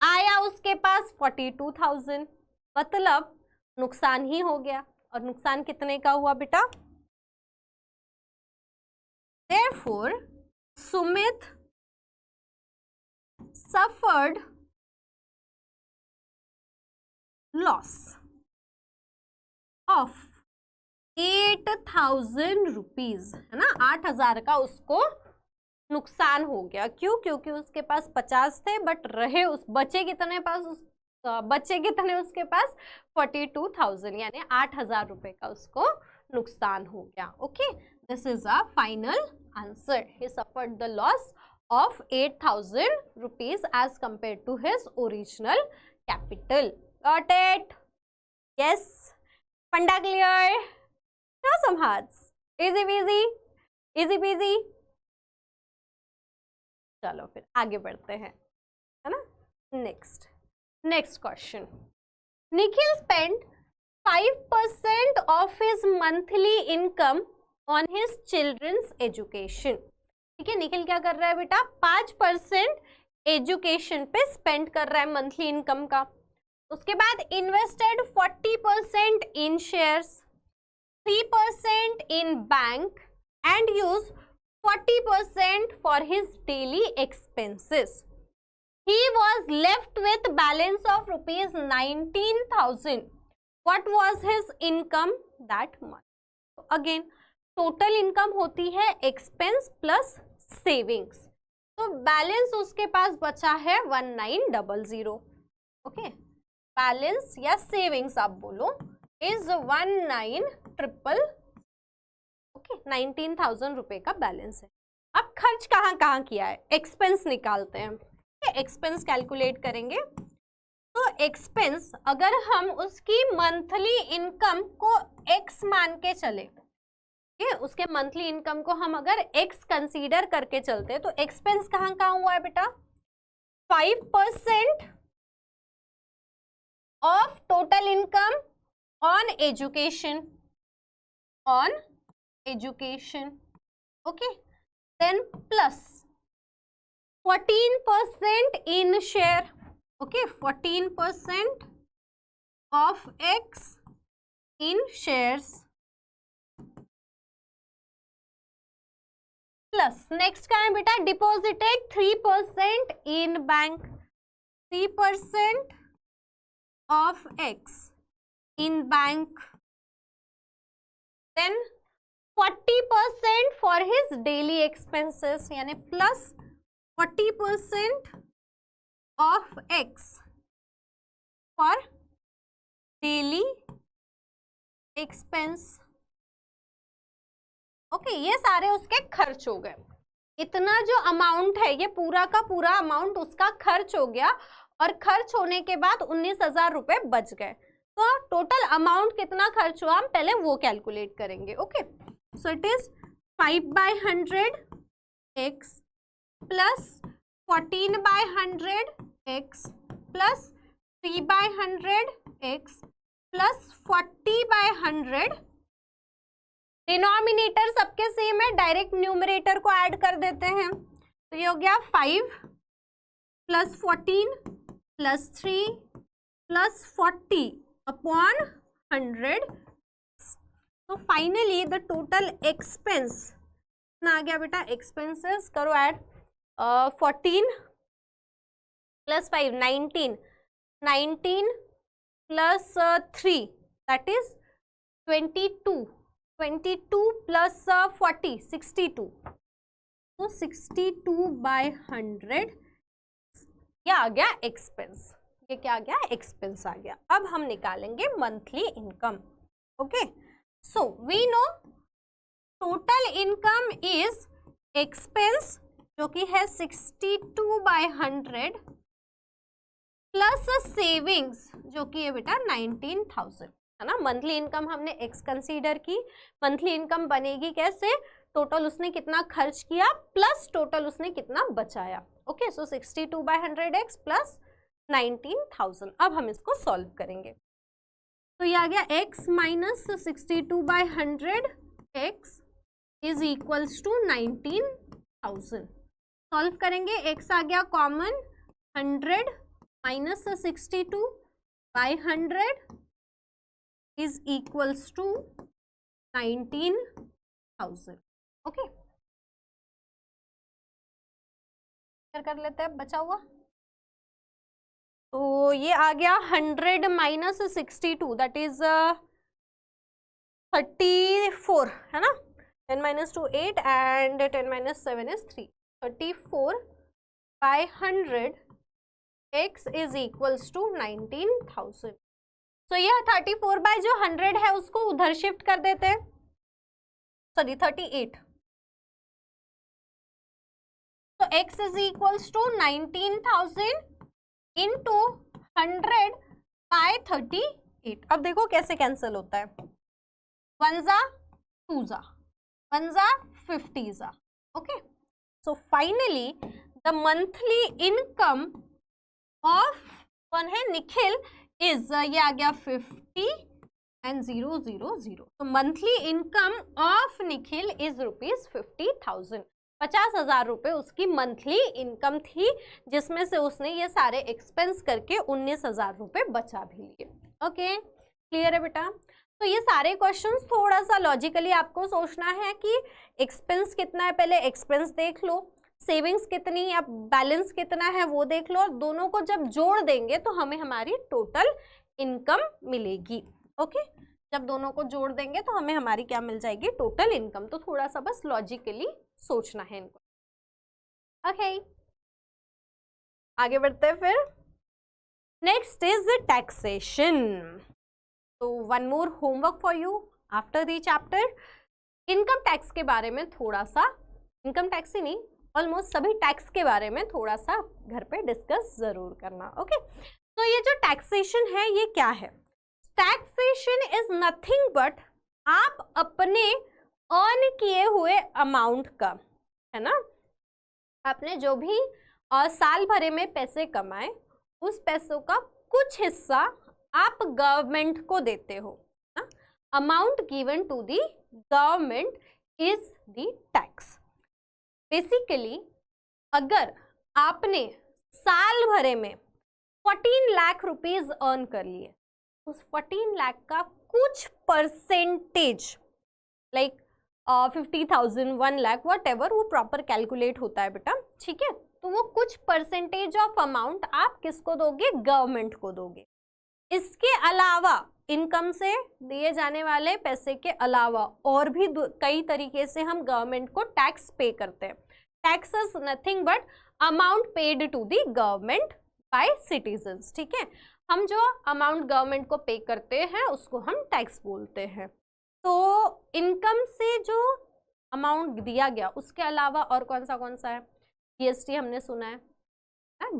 आया उसके पास 42,000, मतलब नुकसान ही हो गया। और नुकसान कितने का हुआ बेटा? Therefore, Sumit suffered loss of 8,000 rupees, है ना। 8,000 का उसको नुकसान हो गया। क्यों? क्योंकि उसके पास 50 थे, बट रहे उस बचे कितने पास तो बचे कितने उसके पास 42,000, यानी 8,000 रुपए का उसको नुकसान हो गया. Okay, this is a final answer. He suffered the loss of 8,000 rupees as compared to his original capital. Got it? Yes. Funda clear? Show some hearts. Easy peasy? Easy peasy? चलो फिर आगे बढ़ते हैं, है ना. Next question. Nikhil spent 5% of his monthly income on his children's education. ठीक है, निखिल क्या कर रहा है बेटा, 5% एजुकेशन पे स्पेंड कर रहा है मंथली इनकम का. उसके बाद invested 40% in shares, 3% in bank and use 40% for his daily expenses. He was left with balance of ₹19,000. What was his income that month? Again total income होती है एक्सपेंस प्लस सेविंग्स. तो balance उसके पास बचा है 1900. Okay, balance या savings आप बोलो is 1900. Okay, 19,000 रुपए का बैलेंस है. अब खर्च कहाँ कहाँ किया है, एक्सपेंस निकालते हैं. एक्सपेंस कैलकुलेट करेंगे. तो एक्सपेंस अगर हम उसकी मंथली इनकम को एक्स मान के चले, उसके मंथली इनकम को हम अगर x कंसीडर करके चलते हैं, तो एक्सपेंस कहाँ कहाँ हुआ है बेटा, 5% of total income on education. Okay, then plus 14% in share. Okay, 14% of x in shares. Plus next क्या है बेटा, deposited 3% in bank, 3% of x in bank. Then 40% for his daily expenses, यानी plus 40% of x for daily expense. Okay, ये सारे उसके खर्च हो गए. इतना जो अमाउंट है ये पूरा का पूरा अमाउंट उसका खर्च हो गया, और खर्च होने के बाद 19,000 रुपए बच गए. तो टोटल अमाउंट कितना खर्च हुआ हम पहले वो कैलकुलेट करेंगे. Okay, so it is 5/100 x plus 14/100 x plus 3/100 x plus 40/100. Denominator सबके सेम है, डायरेक्ट न्यूमरेटर को ऐड कर देते हैं. तो ये हो गया 5 प्लस 14 प्लस 3 प्लस 40 अपॉन 100. तो फाइनली द टोटल एक्सपेंस ना आ गया बेटा, एक्सपेंसेस करो add. 14 plus 5 19, 19 plus 3 that is 22, 22 plus 40 62. तो 62/100 क्या आ गया, एक्सपेंस. ये क्या आ गया, एक्सपेंस आ गया. अब हम निकालेंगे monthly income. Okay, so we know total income is expense जो कि है 62/100 प्लस सेविंग्स जो कि है बेटा 19,000, है ना. मंथली इनकम हमने एक्स कंसीडर की. मंथली इनकम बनेगी कैसे, टोटल उसने कितना खर्च किया प्लस टोटल उसने कितना बचाया. ओके, सो 62/100x प्लस 19,000. अब हम इसको सॉल्व करेंगे. तो ये आ गया x minus 62/100x is equals to 19,000. Solve करेंगे, x आ गया common, 100 minus 62/100 is equals to 19,000. Okay, कर लेते हैं बचा हुआ. तो ये आ गया 100 माइनस 62 दैट इज 34, है ना. 10 minus 2 8 and 10 minus 7 is 3. 34/100 x is equals to 19,000। तो यह 34 बाय जो 100 है उसको उधर शिफ्ट कर देते हैं, सॉरी 38। तो x is equals to 19,000 into 100 by 38। अब देखो कैसे कैंसिल होता है, 1 जा 2 जा 1 जा 50 जा। Okay, so finally the monthly income of कौन है, निखिल, इज ये आ गया 50 एंड 000। तो monthly income of Nikhil is ₹50,000। 50,000 रुपये उसकी मंथली इनकम थी, जिसमें से उसने ये सारे एक्सपेंस करके 19,000 रुपये बचा भी लिए। ओके, क्लियर है बेटा? तो ये सारे क्वेश्चंस थोड़ा सा लॉजिकली आपको सोचना है कि एक्सपेंस कितना है, पहले एक्सपेंस देख लो, सेविंग्स कितनी या बैलेंस कितना है वो देख लो, और दोनों को जब जोड़ देंगे तो हमें हमारी टोटल इनकम मिलेगी। ओके, जब दोनों को जोड़ देंगे तो हमें हमारी क्या मिल जाएगी, टोटल इनकम। तो थोड़ा सा बस लॉजिकली सोचना है इनको। ओके, आगे बढ़ते हैं फिर। Next is taxation. तो one more homework for you after the chapter. Income tax के बारे में थोड़ा सा, इनकम टैक्स ही नहीं, ऑलमोस्ट सभी टैक्स के बारे में थोड़ा सा घर पे डिस्कस जरूर करना। ओके, तो ये जो टैक्सेशन है ये क्या है? टैक्सेशन इज नथिंग बट आप अपने अर्न किए हुए अमाउंट का, है ना, आपने जो भी साल भरे में पैसे कमाए उस पैसों का कुछ हिस्सा आप गवर्नमेंट को देते हो ना। Amount given to the government is the tax. Basically अगर आपने साल भरे में 14 लाख रुपीज अर्न कर लिए, उस 14 लाख का कुछ percentage, like 50,000, 1 lakh, what ever, वो प्रॉपर कैलकुलेट होता है बेटा, ठीक है। तो वो कुछ परसेंटेज ऑफ अमाउंट आप किसको दोगे, गवर्नमेंट को दोगे। इसके अलावा इनकम से दिए जाने वाले पैसे के अलावा और भी कई तरीके से हम गवर्नमेंट को टैक्स पे करते हैं। Tax is nothing but amount paid to the government by citizens, ठीक है। हम जो अमाउंट गवर्नमेंट को पे करते हैं उसको हम टैक्स बोलते हैं। तो इनकम से जो अमाउंट दिया गया उसके अलावा और कौन सा है, जीएसटी हमने सुना है ना।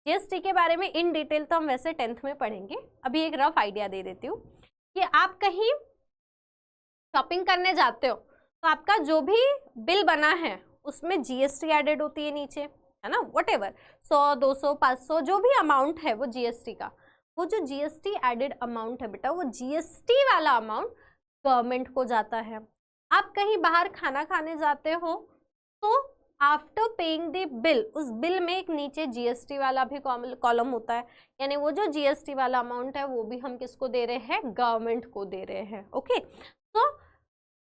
जीएसटी के बारे में इन डिटेल तो हम वैसे 10th में पढ़ेंगे, अभी एक रफ आइडिया दे देती हूँ कि आप कहीं शॉपिंग करने जाते हो तो आपका जो भी बिल बना है उसमें जीएसटी एडेड होती है नीचे, है ना, व्हाटएवर 100, 200, 500 जो भी अमाउंट है वो जीएसटी का, वो जो जीएसटी एडेड अमाउंट है बेटा, वो जीएसटी वाला अमाउंट गवर्नमेंट को जाता है। आप कहीं बाहर खाना खाने जाते हो तो आफ्टर पेइंग द बिल, उस बिल में एक नीचे जीएसटी वाला भी कॉलम होता है, यानी वो जो जीएसटी वाला अमाउंट है वो भी हम किसको दे रहे हैं, गवर्नमेंट को दे रहे हैं। ओके, तो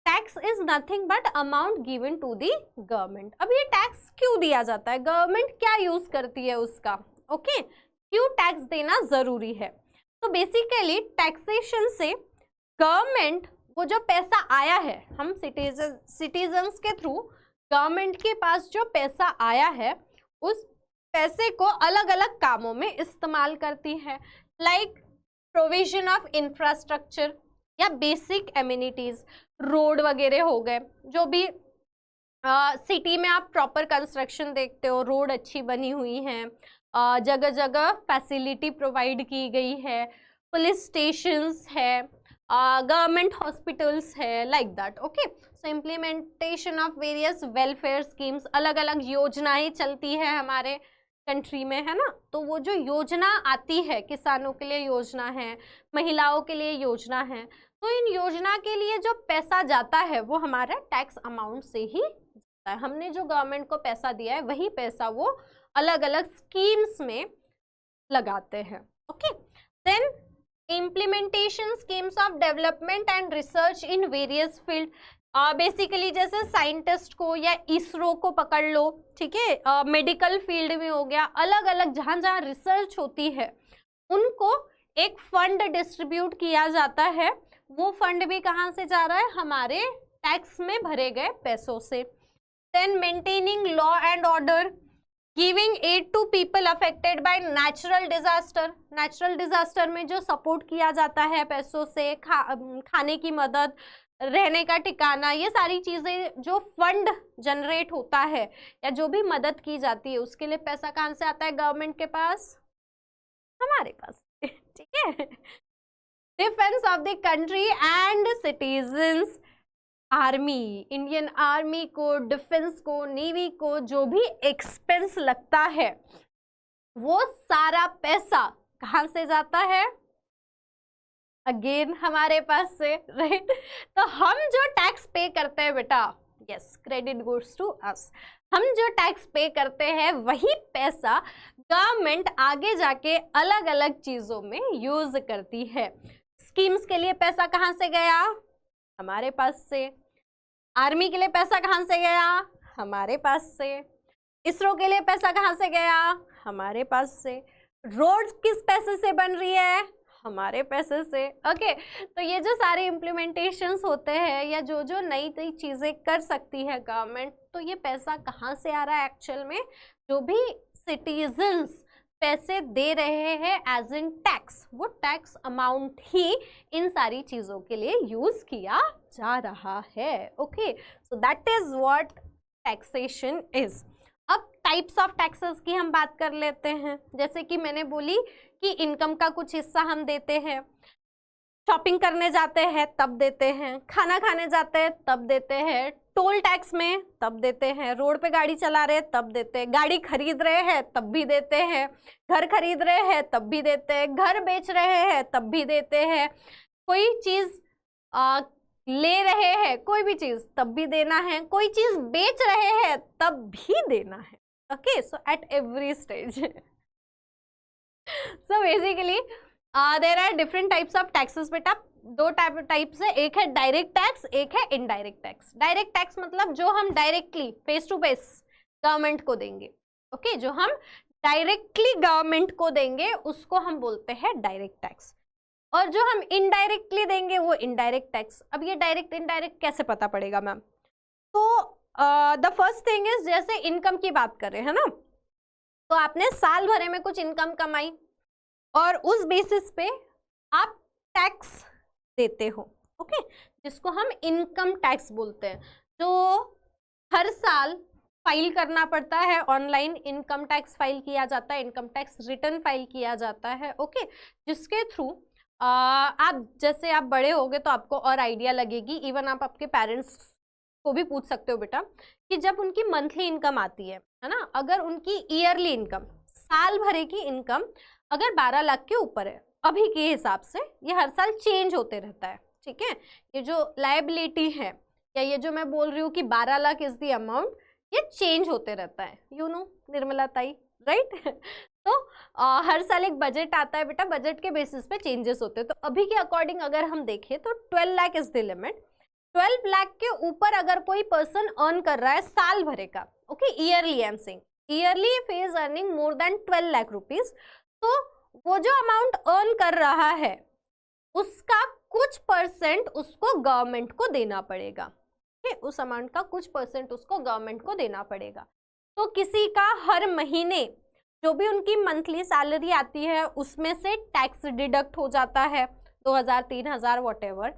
tax is nothing but amount given to the government. अब ये टैक्स क्यों दिया जाता है, गवर्नमेंट क्या यूज करती है उसका, ओके, क्यों टैक्स देना जरूरी है? तो बेसिकली टैक्सेशन से गवर्नमेंट वो जो पैसा आया है, हम सिटीजन्स के थ्रू गवर्नमेंट के पास जो पैसा आया है उस पैसे को अलग अलग कामों में इस्तेमाल करती है, लाइक प्रोविजन ऑफ इंफ्रास्ट्रक्चर या बेसिक एमिनिटीज, रोड वगैरह हो गए, जो भी सिटी में आप प्रॉपर कंस्ट्रक्शन देखते हो, रोड अच्छी बनी हुई है, जगह जगह फैसिलिटी प्रोवाइड की गई है, पुलिस स्टेशंस है, गवर्नमेंट हॉस्पिटल्स है, like that. Okay, so implementation of various welfare schemes, अलग अलग योजनाएं चलती है हमारे कंट्री में, है ना। तो वो जो योजना आती है, किसानों के लिए योजना है, महिलाओं के लिए योजना है, तो इन योजना के लिए जो पैसा जाता है वो हमारा टैक्स अमाउंट से ही जाता है। हमने जो गवर्नमेंट को पैसा दिया है वही पैसा वो अलग अलग स्कीम्स में लगाते हैं। Okay, then implementation schemes of development and research in various field, basically जैसे साइंटिस्ट को या इसरो को पकड़ लो, ठीक है, मेडिकल फील्ड में हो गया, अलग अलग जहाँ जहाँ रिसर्च होती है उनको एक फंड डिस्ट्रीब्यूट किया जाता है। वो फंड भी कहाँ से जा रहा है, हमारे टैक्स में भरे गए पैसों से। Then maintaining law and order, giving aid to people affected by natural disaster, natural disaster में जो सपोर्ट किया जाता है पैसों से, खाने की मदद, रहने का ठिकाना, ये सारी चीजें जो फंड जनरेट होता है या जो भी मदद की जाती है उसके लिए पैसा कहाँ से आता है? गवर्नमेंट के पास, हमारे पास। ठीक है। Defence of the country and citizens, army, Indian army को, डिफेंस को, नेवी को जो भी एक्सपेंस लगता है वो सारा पैसा कहाँ से जाता है? अगेन हमारे पास से, राइट। तो हम जो टैक्स पे करते हैं बेटा, yes, credit goes to us, हम जो टैक्स पे करते हैं वही पैसा गवर्नमेंट आगे जाके अलग अलग चीजों में यूज करती है। स्कीम्स के लिए पैसा कहाँ से गया? हमारे पास से। आर्मी के लिए पैसा कहाँ से गया? हमारे पास से। इसरो के लिए पैसा कहाँ से गया? हमारे पास से। रोड्स किस पैसे से बन रही है? हमारे पैसे से। ओके, तो ये जो सारे इम्प्लीमेंटेशंस होते हैं या जो जो नई नई चीजें कर सकती है गवर्नमेंट, तो ये पैसा कहाँ से आ रहा है एक्चुअल में? जो भी सिटीजन्स पैसे दे रहे हैं एज इन टैक्स, वो टैक्स अमाउंट ही इन सारी चीजों के लिए यूज किया जा रहा है। Okay, so that is what taxation is. अब टाइप्स ऑफ टैक्सेस की हम बात कर लेते हैं। जैसे कि मैंने बोली कि इनकम का कुछ हिस्सा हम देते हैं, शॉपिंग करने जाते हैं तब देते हैं, खाना खाने जाते हैं तब देते हैं, टोल टैक्स में तब देते हैं, रोड पे गाड़ी चला रहे हैं तब देते हैं, गाड़ी खरीद रहे हैं तब भी देते हैं, घर खरीद रहे हैं तब भी देते हैं, घर बेच रहे हैं तब भी देते हैं, कोई चीज ले रहे हैं, कोई भी चीज तब भी देना है, कोई चीज बेच रहे हैं तब भी देना है। Okay, so at every stage. So basically there are different types of taxes बेटा। दो टाइप्स है, एक है डायरेक्ट टैक्स, एक है इनडायरेक्ट टैक्स। डायरेक्ट टैक्स मतलब जो हम directly face to face government को देंगे। ओके, जो हम डायरेक्टली गवर्नमेंट को देंगे उसको हम बोलते हैं डायरेक्ट टैक्स, और जो हम इनडायरेक्टली देंगे वो इनडायरेक्ट टैक्स। अब ये डायरेक्ट इनडायरेक्ट कैसे पता पड़ेगा मैम? तो द फर्स्ट थिंग इज, जैसे इनकम की बात कर रहे हैं ना, तो आपने साल भरे में कुछ इनकम कमाई और उस बेसिस पे आप टैक्स देते हो। ओके, जिसको हम इनकम टैक्स बोलते हैं, जो हर साल फाइल करना पड़ता है, ऑनलाइन इनकम टैक्स फाइल किया जाता है, इनकम टैक्स रिटर्न फाइल किया जाता है। ओके, जिसके थ्रू आप जैसे आप बड़े होगे तो आपको और आइडिया लगेगी, इवन आप आपके पेरेंट्स को भी पूछ सकते हो बेटा, कि जब उनकी मंथली इनकम आती है ना, अगर उनकी ईयरली इनकम, साल भरे की इनकम अगर 12 लाख के ऊपर है अभी के हिसाब से, ये हर साल चेंज होते रहता है। ठीक है, ये जो लायबिलिटी है या ये जो मैं बोल रही हूँ कि 12 लाख इज द अमाउंट, ये चेंज होते रहता है, यू नो निर्मला ताई, राइट। तो हर साल एक बजट आता है बेटा, बजट के बेसिस पे चेंजेस होते हैं। तो अभी के अकॉर्डिंग अगर हम देखें तो 12 lakh is the limit. 12 lakh के ऊपर अगर कोई पर्सन अर्न कर रहा है साल भरे का, okay, yearly, I am saying yearly if he is earning more than 12 lakh rupees, तो वो जो अमाउंट अर्न कर रहा है उसका कुछ परसेंट उसको गवर्नमेंट को देना पड़ेगा। ठीक है, उस अमाउंट का कुछ परसेंट उसको गवर्नमेंट को देना पड़ेगा। तो किसी का हर महीने जो भी उनकी मंथली सैलरी आती है उसमें से टैक्स डिडक्ट हो जाता है, 2000 3000 वॉटेवर।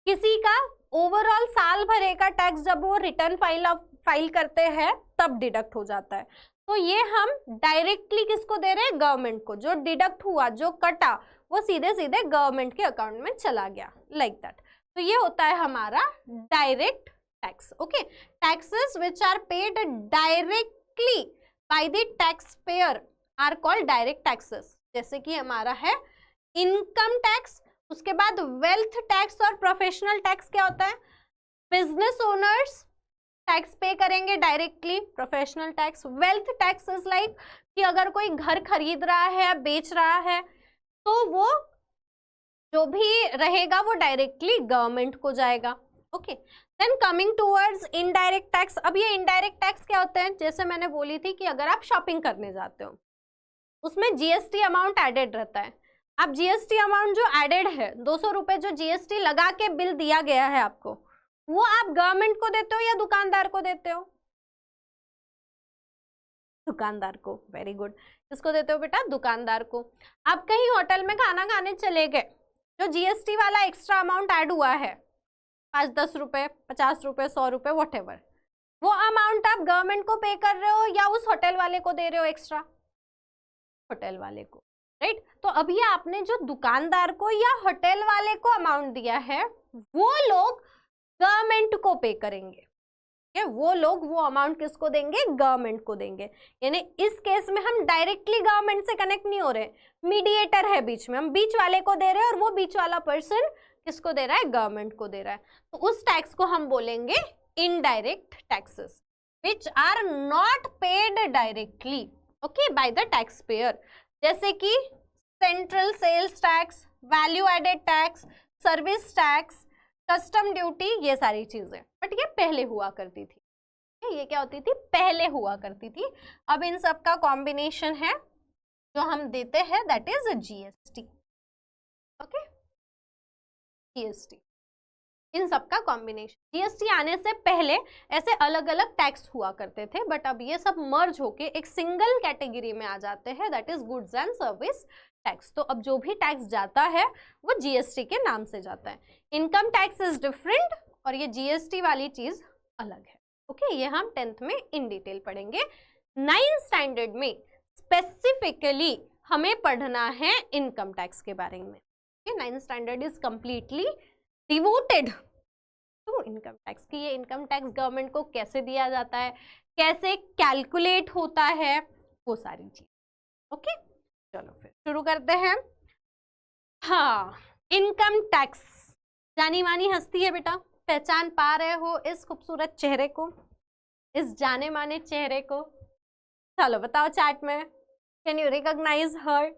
किसी का ओवरऑल साल भरे का टैक्स जब वो रिटर्न फाइल करते हैं तब डिडक्ट हो जाता है। तो ये हम डायरेक्टली किसको दे रहे हैं? गवर्नमेंट को। जो डिडक्ट हुआ, जो कटा, वो सीधे सीधे गवर्नमेंट के अकाउंट में चला गया, लाइक दैट। तो ये होता है हमारा direct tax. Okay, taxes which are paid directly by the tax payer are called direct taxes. जैसे कि हमारा है इनकम टैक्स, उसके बाद वेल्थ टैक्स और प्रोफेशनल टैक्स। क्या होता है? बिजनेस ओनर्स टैक्स पे करेंगे directly, professional tax. Wealth tax is like कि अगर कोई घर खरीद रहा है, बेच रहा है, तो वो जो भी रहेगा वो डायरेक्टली गवर्नमेंट को जाएगा। Okay, then coming towards indirect tax. अब ये इनडायरेक्ट टैक्स क्या होते हैं? जैसे मैंने बोली थी कि अगर आप शॉपिंग करने जाते हो उसमें जीएसटी अमाउंट एडेड रहता है। अब जीएसटी अमाउंट जो एडेड है, 200 रुपए जो जीएसटी लगा के बिल दिया गया है आपको, वो आप गवर्नमेंट को देते हो या दुकानदार को देते हो? दुकानदार को। वेरी गुड, किसको देते हो बेटा? दुकानदार को। आप कहीं होटल में खाना खाने चले गए, जो जीएसटी वाला एक्स्ट्रा अमाउंट ऐड हुआ है 5-10 रुपए, 50 रुपए, 100 रुपए, व्हाटएवर, वो अमाउंट आप गवर्नमेंट को पे कर रहे हो या उस होटल वाले को दे रहे हो एक्स्ट्रा? होटल वाले को, राइट? तो अभी आपने जो दुकानदार को या होटल वाले को अमाउंट दिया है वो लोग गवर्नमेंट को पे करेंगे। वो लोग वो अमाउंट किसको देंगे? गवर्नमेंट को देंगे। यानी इस केस में हम डायरेक्टली गवर्नमेंट से कनेक्ट नहीं हो रहे, मीडिएटर है बीच में, हम बीच वाले को दे रहे हैं और वो बीच वाला पर्सन किसको दे रहा है? गवर्नमेंट को दे रहा है। तो उस टैक्स को हम बोलेंगे indirect taxes which are not paid directly, okay, by the tax payer, जैसे कि central sales tax, value added tax, service tax, custom duty, ये सारी चीजें। बट ये पहले हुआ करती थी, ये क्या होती थी? पहले हुआ करती थी। अब इन सब का कॉम्बिनेशन है जो हम देते हैं, that is GST, okay, GST, इन सब का कॉम्बिनेशन। जीएसटी आने से पहले ऐसे अलग अलग टैक्स हुआ करते थे, बट अब ये सब मर्ज होके एक सिंगल कैटेगरी में आ जाते हैं, that is goods and service tax. तो अब जो भी टैक्स जाता है वो जीएसटी के नाम से जाता है। इनकम टैक्स इज डिफरेंट और ये जीएसटी वाली चीज अलग है, ओके। ये हम 10th में इन डिटेल पढ़ेंगे। 9th स्टैंडर्ड में स्पेसिफिकली हमें पढ़ना है इनकम टैक्स के बारे में। 9th standard is completely devoted to income tax की ये इनकम टैक्स गवर्नमेंट को कैसे दिया जाता है, कैसे कैलकुलेट होता है, वो सारी चीज, ओके। चलो फिर शुरू करते हैं। हाँ, इनकम टैक्स जानी मानी हस्ती है बेटा, पहचान पा रहे हो इस खूबसूरत चेहरे को, इस जाने माने चेहरे को? चलो बताओ चैट में, can you recognise her?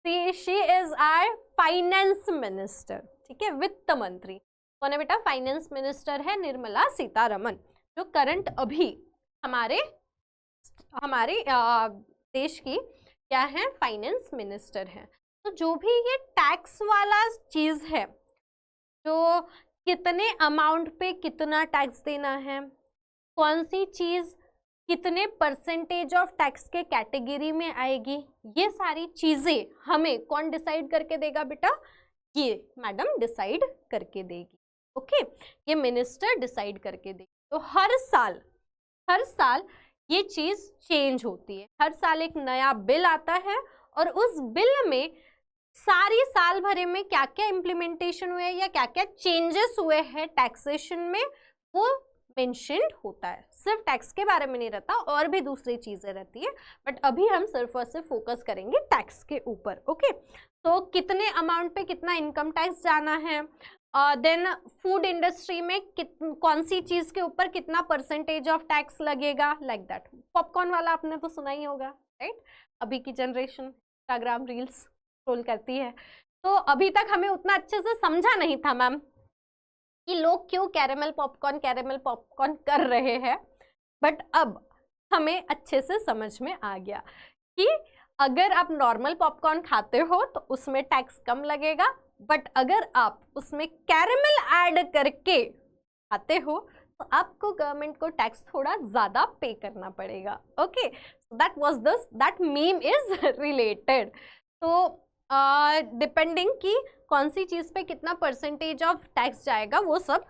She is our finance minister, ठीक है, वित्त मंत्री। कौन है बेटा? फाइनेंस मिनिस्टर है निर्मला सीतारमन, जो करंट अभी हमारे देश की क्या है? फाइनेंस मिनिस्टर है। तो जो भी ये टैक्स वाला चीज है, जो कितने अमाउंट पे कितना टैक्स देना है, कौन सी चीज कितने परसेंटेज ऑफ टैक्स के कैटेगरी में आएगी, ये सारी चीजें हमें कौन डिसाइड करके देगा बेटा? ये मैडम डिसाइड करके देगी, ओके। ये मिनिस्टर डिसाइड करके देगी। तो हर साल ये चीज चेंज होती है, हर साल एक नया बिल आता है और उस बिल में सारी साल भरे में क्या क्या इम्प्लीमेंटेशन हुए या क्या क्या चेंजेस हुए हैं टैक्सेशन में, वो मेंशन्ड होता है। सिर्फ टैक्स के बारे में नहीं रहता, और भी दूसरी चीजें रहती है, बट अभी हम सिर्फ और सिर्फ फोकस करेंगे टैक्स के ऊपर, ओके। तो कितने अमाउंट पे कितना इनकम टैक्स जाना है, देन फूड इंडस्ट्री में कौन सी चीज के ऊपर कितना परसेंटेज ऑफ टैक्स लगेगा, लाइक दैट। पॉपकॉर्न वाला आपने तो सुना ही होगा, राइट? अभी की जनरेशन इंस्टाग्राम रील्स स्क्रॉल करती है, तो अभी तक हमें उतना अच्छे से समझा नहीं था मैम कि लोग क्यों कैरेमल पॉपकॉर्न कर रहे हैं, बट अब हमें अच्छे से समझ में आ गया कि अगर आप नॉर्मल पॉपकॉर्न खाते हो तो उसमें टैक्स कम लगेगा, बट अगर आप उसमें कैरेमल ऐड करके खाते हो तो आपको गवर्नमेंट को टैक्स थोड़ा ज्यादा पे करना पड़ेगा, okay. That meme is related. तो डिपेंडिंग कि कौन सी चीज पे कितना परसेंटेज ऑफ टैक्स जाएगा, वो सब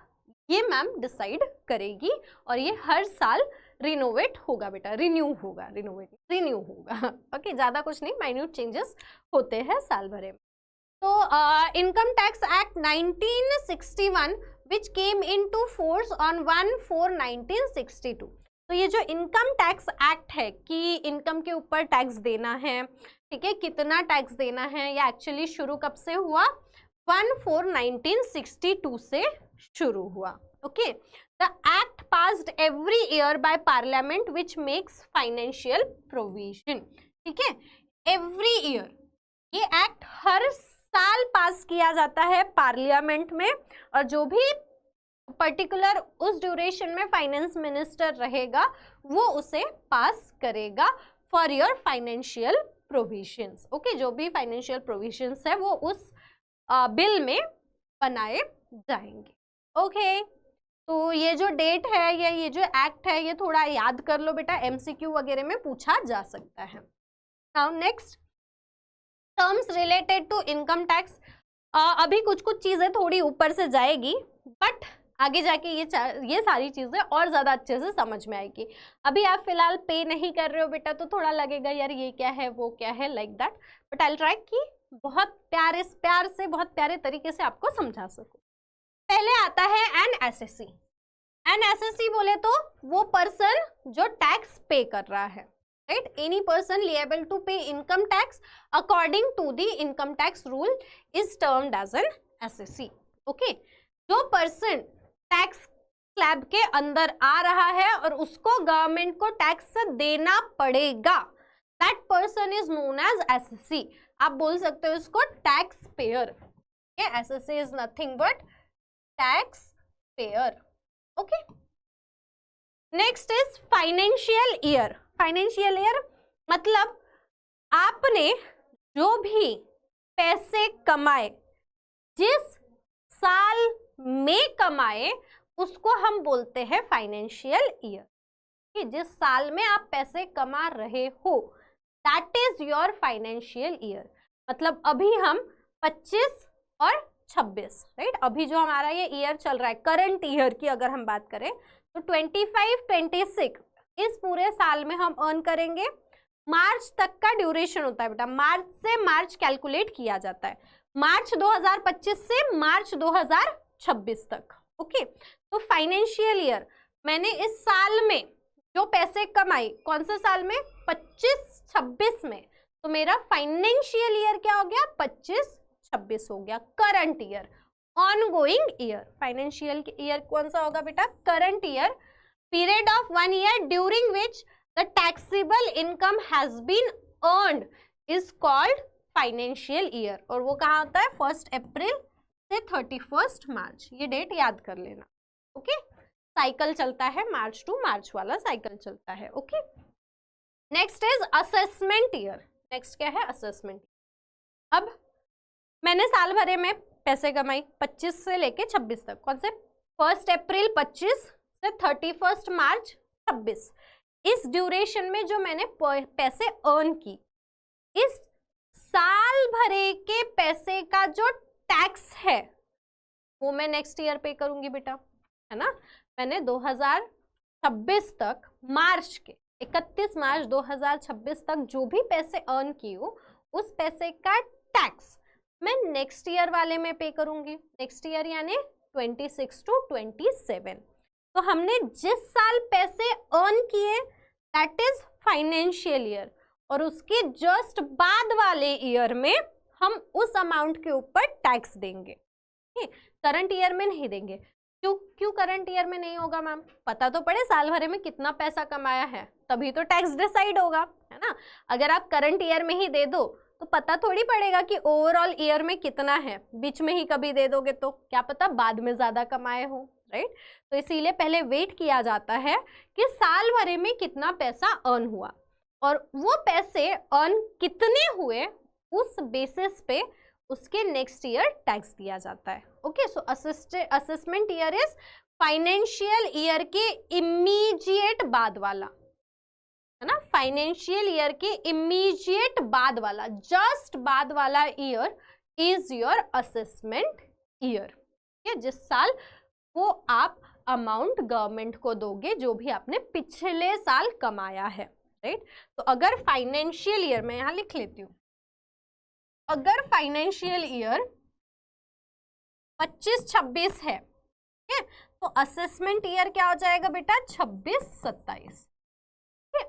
ये मैम डिसाइड करेगी, और ये हर साल रिनोवेट होगा बेटा, रिन्यू होगा, ओके। ज्यादा कुछ नहीं, माइन्यूट चेंजेस होते हैं साल भरे में। तो income tax act 1961 which came into force on 1/4/1962। तो ये जो इनकम टैक्स एक्ट है कि इनकम के ऊपर टैक्स देना है, ठीक है, कितना टैक्स देना है, ये एक्चुअली शुरू कब से हुआ? 1/4/1962 से शुरू हुआ, okay. The act passed every year by parliament which makes financial provision, ठीक है, एवरी ईयर। ये एक्ट हर साल पास किया जाता है पार्लियामेंट में, और जो भी पर्टिकुलर उस ड्यूरेशन में फाइनेंस मिनिस्टर रहेगा वो उसे पास करेगा for your financial provisions, okay. जो भी फाइनेंशियल प्रोविजंस है वो उस बिल में बनाए जाएंगे, ओके। तो ये जो डेट है या ये जो एक्ट है ये थोड़ा याद कर लो बेटा, एमसीक्यू वगैरह में पूछा जा सकता है। Now next, terms related to income tax. अभी कुछ कुछ चीजें थोड़ी ऊपर से जाएगी, बट आगे जाके ये सारी चीजें और ज्यादा अच्छे से समझ में आएगी। अभी आप फिलहाल पे नहीं कर रहे हो बेटा, तो थोड़ा लगेगा यार ये क्या है वो क्या है, like that, but I will try कि बहुत प्यार से बहुत प्यारे तरीके से आपको समझा सकूं। पहले आता है एन एसएससी। एन एसएससी बोले तो वो पर्सन जो टैक्स पे कर रहा है, right. Any person liable to pay income tax according to the income tax rule is termed as an assessee. Okay, जो पर्सन टैक्स स्लैब के अंदर आ रहा है और उसको गवर्नमेंट को टैक्स देना पड़ेगा, that person is known as assessee. आप बोल सकते हो इसको tax payer. Assessee is nothing but tax payer. Okay, next is financial year. Financial year मतलब आपने जो भी पैसे कमाए, जिस साल में कमाए, उसको हम बोलते हैं फाइनेंशियल ईयर। कि जिस साल में आप पैसे कमा रहे हो, that is your financial year. मतलब अभी हम 25 और 26, राइट, अभी जो हमारा ये ईयर चल रहा है, करंट ईयर की अगर हम बात करें तो 25-26 इस पूरे साल में हम अर्न करेंगे। मार्च तक का ड्यूरेशन होता है बेटा, मार्च से मार्च कैलकुलेट किया जाता है, मार्च 2025 से मार्च 2026 तक। ओके, तो फाइनेंशियल ईयर मैंने इस साल में जो पैसे कमाए, कौन से साल में, 25-26 में, तो मेरा फाइनेंशियल ईयर क्या हो गया, 25-26 हो गया। Current year, ongoing year. Financial year कौन सा होगा बेटा, current year. Period of 1 year during which the taxable income has been earned is called financial year. और वो कहाँ होता है, 1 अप्रैल से 31 मार्च। ये डेट याद कर लेना। ओके, साइकिल चलता है, मार्च टू मार्च वाला साइकिल चलता है। Okay, next is assessment year. Next क्या है, असेसमेंट। अब मैंने साल भरे में पैसे कमाई 25 से लेके 26 तक। कौन से, 1 अप्रैल 25 से 31 मार्च 26। इस ड्यूरेशन में जो मैंने पैसे अर्न की, इस साल भरे के पैसे का जो टैक्स है वो मैं नेक्स्ट ईयर पे करूंगी बेटा, है ना। मैंने 2026 तक, मार्च के 31 मार्च 2026 तक जो भी पैसे अर्न की हो, उस पैसे का टैक्स मैं नेक्स्ट ईयर वाले में पे करूंगी। नेक्स्ट ईयर यानी 26 to 27। तो हमने जिस साल पैसे अर्न किए दैट इज फाइनेंशियल ईयर, और उसके जस्ट बाद वाले ईयर में हम उस अमाउंट के ऊपर टैक्स देंगे। करंट ईयर में नहीं देंगे। क्यों करंट ईयर में नहीं होगा मैम, पता तो पड़े साल भरे में कितना पैसा कमाया है, तभी तो टैक्स डिसाइड होगा, है ना। अगर आप करंट ईयर में ही दे दो तो पता थोड़ी पड़ेगा कि ओवरऑल ईयर में कितना है। बीच में ही कभी दे दोगे तो क्या पता बाद में ज्यादा कमाए हो, राइट। तो इसीलिए पहले वेट किया जाता है कि साल भरे में कितना पैसा अर्न हुआ, और वो पैसे अर्न कितने हुए उस बेसिस पे उसके नेक्स्ट ईयर टैक्स दिया जाता है। Okay, so assessment year is financial year के इमीडिएट बाद वाला, है ना। फाइनेंशियल ईयर के इमीडिएट बाद वाला, जस्ट बाद वाला year is your assessment year. जिस साल वो आप अमाउंट गवर्नमेंट को दोगे जो भी आपने पिछले साल कमाया है, राइट। तो अगर फाइनेंशियल ईयर, मैं यहां लिख लेती हूँ, अगर फाइनेंशियल ईयर 25-26 है, तो असेसमेंट ईयर क्या हो जाएगा बेटा, 26-27।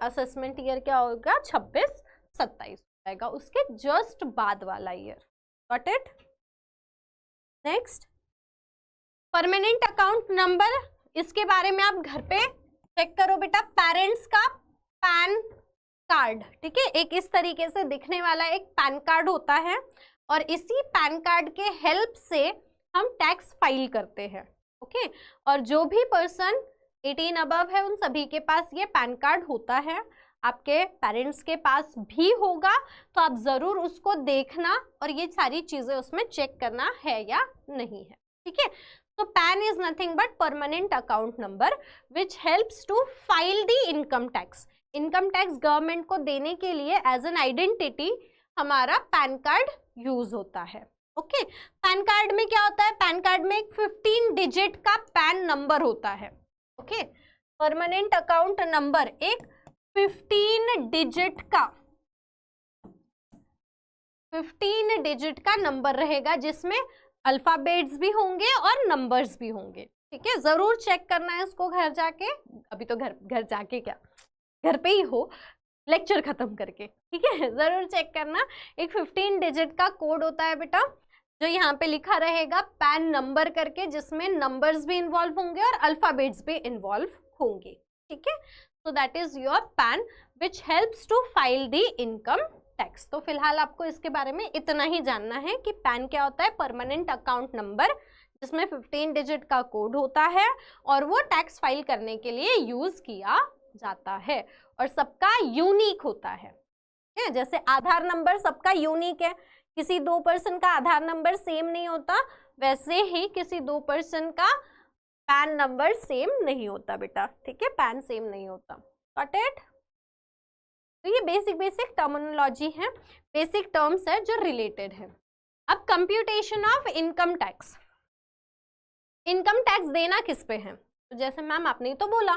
असेसमेंट ईयर क्या होगा, 26-27 हो जाएगा, उसके जस्ट बाद वाला year. Got it. Next, permanent account number, इसके बारे में आप घर पे चेक करो बेटा। पेरेंट्स का पैन कार्ड, ठीक है, एक इस तरीके से दिखने वाला एक पैन कार्ड होता है, और इसी पैन कार्ड के हेल्प से हम टैक्स फाइल करते हैं। ओके, और जो भी पर्सन 18 अबव है उन सभी के पास ये पैन कार्ड होता है। आपके पेरेंट्स के पास भी होगा, तो आप जरूर उसको देखना और ये सारी चीजें उसमें चेक करना है या नहीं है, ठीक है। So PAN is nothing but permanent account number which helps to file the income tax. Income tax government को देने के लिए एज एन आइडेंटिटी हमारा पैन कार्ड यूज होता है। ओके, पैन कार्ड में क्या होता है? पैन कार्ड में एक 15 डिजिट का पैन नंबर होता है। ओके, परमानेंट अकाउंट नंबर एक 15 डिजिट का नंबर रहेगा जिसमें अल्फाबेट्स भी होंगे और नंबर्स भी होंगे। ठीक है, जरूर चेक करना है इसको घर जाके, अभी तो घर जाके क्या, घर पे ही हो, लेक्चर खत्म करके। ठीक है, जरूर चेक करना। एक 15 डिजिट का कोड होता है बेटा, जो यहाँ पे लिखा रहेगा पैन नंबर करके, जिसमें नंबर्स भी इन्वॉल्व होंगे और अल्फाबेट्स भी इन्वॉल्व होंगे। ठीक है, so that is your PAN which helps to file the income tax. तो फिलहाल आपको इसके बारे में इतना ही जानना है कि पैन क्या होता है। परमानेंट अकाउंट नंबर जिसमें 15 डिजिट का कोड होता है और वो टैक्स फाइल करने के लिए यूज किया जाता है और सबका यूनिक होता है। जैसे आधार नंबर सबका यूनिक है, किसी 2 पर्सन का आधार नंबर सेम नहीं होता, वैसे ही किसी 2 पर्सन का पैन नंबर सेम नहीं होता बेटा। ठीक है, पैन सेम नहीं होता। Got it? तो ये बेसिक टर्मिनोलॉजी है, बेसिक टर्म्स है जो रिलेटेड है। अब computation of income tax. Income tax देना किस पे है? तो जैसे मैम आपने तो बोला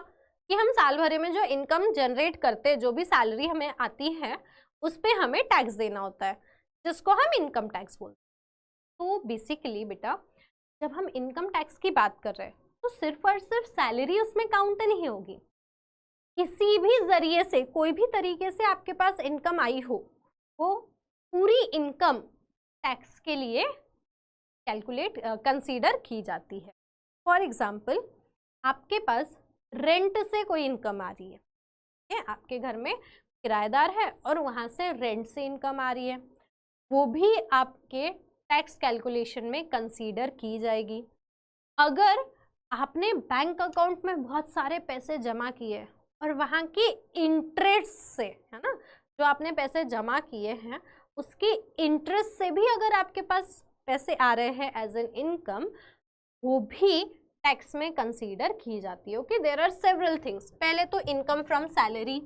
कि हम साल भर में जो इनकम जनरेट करते हैं, जो भी सैलरी हमें आती है उस पे हमें टैक्स देना होता है, जिसको हम इनकम टैक्स बोलते हैं। तो बेसिकली बेटा जब हम इनकम टैक्स की बात कर रहे हैं तो सिर्फ और सिर्फ सैलरी उसमें काउंट नहीं होगी। किसी भी जरिए से, कोई भी तरीके से आपके पास इनकम आई हो, वो पूरी इनकम टैक्स के लिए कंसीडर की जाती है। फॉर एग्जाम्पल, आपके पास रेंट से कोई इनकम आ रही है, आपके घर में किराएदार है और वहाँ से रेंट से इनकम आ रही है, वो भी आपके टैक्स कैलकुलेशन में कंसीडर की जाएगी। अगर आपने बैंक अकाउंट में बहुत सारे पैसे जमा किए और वहाँ की इंटरेस्ट से, है ना, जो आपने पैसे जमा किए हैं उसकी इंटरेस्ट से भी अगर आपके पास पैसे आ रहे हैं एज एन इनकम, वो भी टैक्स में कंसीडर की जाती है। Okay, there are several things. पहले तो income from salary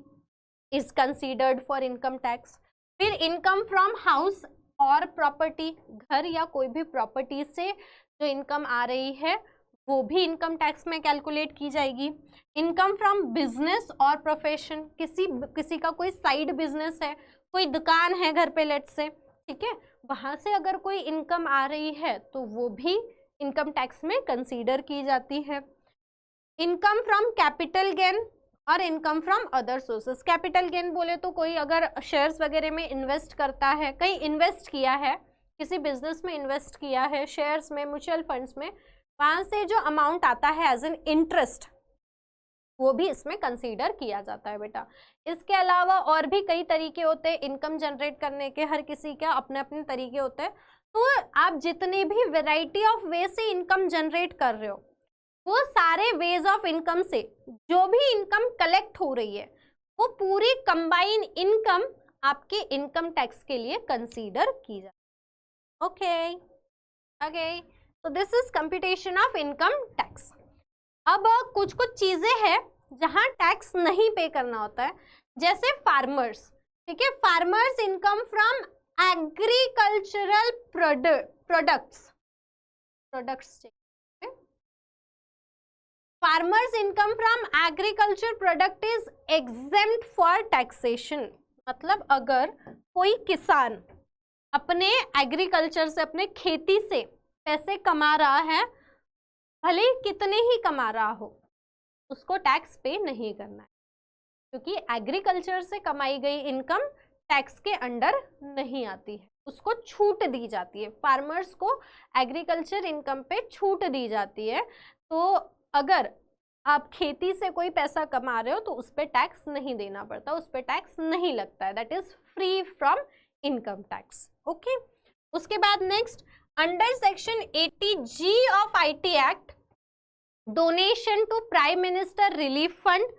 is considered for income tax, फिर इनकम फ्रॉम हाउस और प्रॉपर्टी, घर या कोई भी प्रॉपर्टी से जो इनकम आ रही है वो भी इनकम टैक्स में कैलकुलेट की जाएगी। इनकम फ्रॉम बिजनेस और प्रोफेशन, किसी का कोई साइड बिजनेस है, कोई दुकान है घर पे लेट से, ठीक है, वहाँ से अगर कोई इनकम आ रही है तो वो भी इनकम टैक्स में कंसीडर की जाती है। इनकम फ्रॉम कैपिटल गेन और income from other sources. Capital gain बोले तो कोई अगर शेयर्स वगैरह में इन्वेस्ट करता है, कहीं इन्वेस्ट किया है, किसी बिजनेस में इन्वेस्ट किया है, शेयर्स में, म्यूचुअल फंड्स में, वहाँ से जो अमाउंट आता है एज एन इंटरेस्ट, वो भी इसमें कंसीडर किया जाता है बेटा। इसके अलावा और भी कई तरीके होते हैं इनकम जनरेट करने के, हर किसी के अपने अपने तरीके होते हैं। तो आप जितने भी वैरायटी ऑफ वे से इनकम जनरेट कर रहे हो, वो सारे वेज ऑफ इनकम से जो भी इनकम कलेक्ट हो रही है वो पूरी कंबाइन इनकम आपके इनकम टैक्स के लिए कंसीडर की जाए। ओके ओके, तो this is computation of income tax. अब कुछ चीजें हैं जहां टैक्स नहीं पे करना होता है, जैसे फार्मर्स। ठीक है, farmers income from agricultural products farmers income from agriculture product is exempt for taxation. मतलब अगर कोई किसान अपने एग्रीकल्चर से, अपने खेती से पैसे कमा रहा है, भले ही कितने ही कमा रहा हो, उसको टैक्स पे नहीं करना है, क्योंकि एग्रीकल्चर से कमाई गई इनकम टैक्स के अंडर नहीं आती है, उसको छूट दी जाती है। फार्मर्स को एग्रीकल्चर इनकम पे छूट दी जाती है। तो अगर आप खेती से कोई पैसा कमा रहे हो तो उस पर टैक्स नहीं देना पड़ता, उस पर टैक्स नहीं लगता है, that is free from income tax. Okay, उसके बाद next, under section 80G of IT act, donation to prime minister relief fund,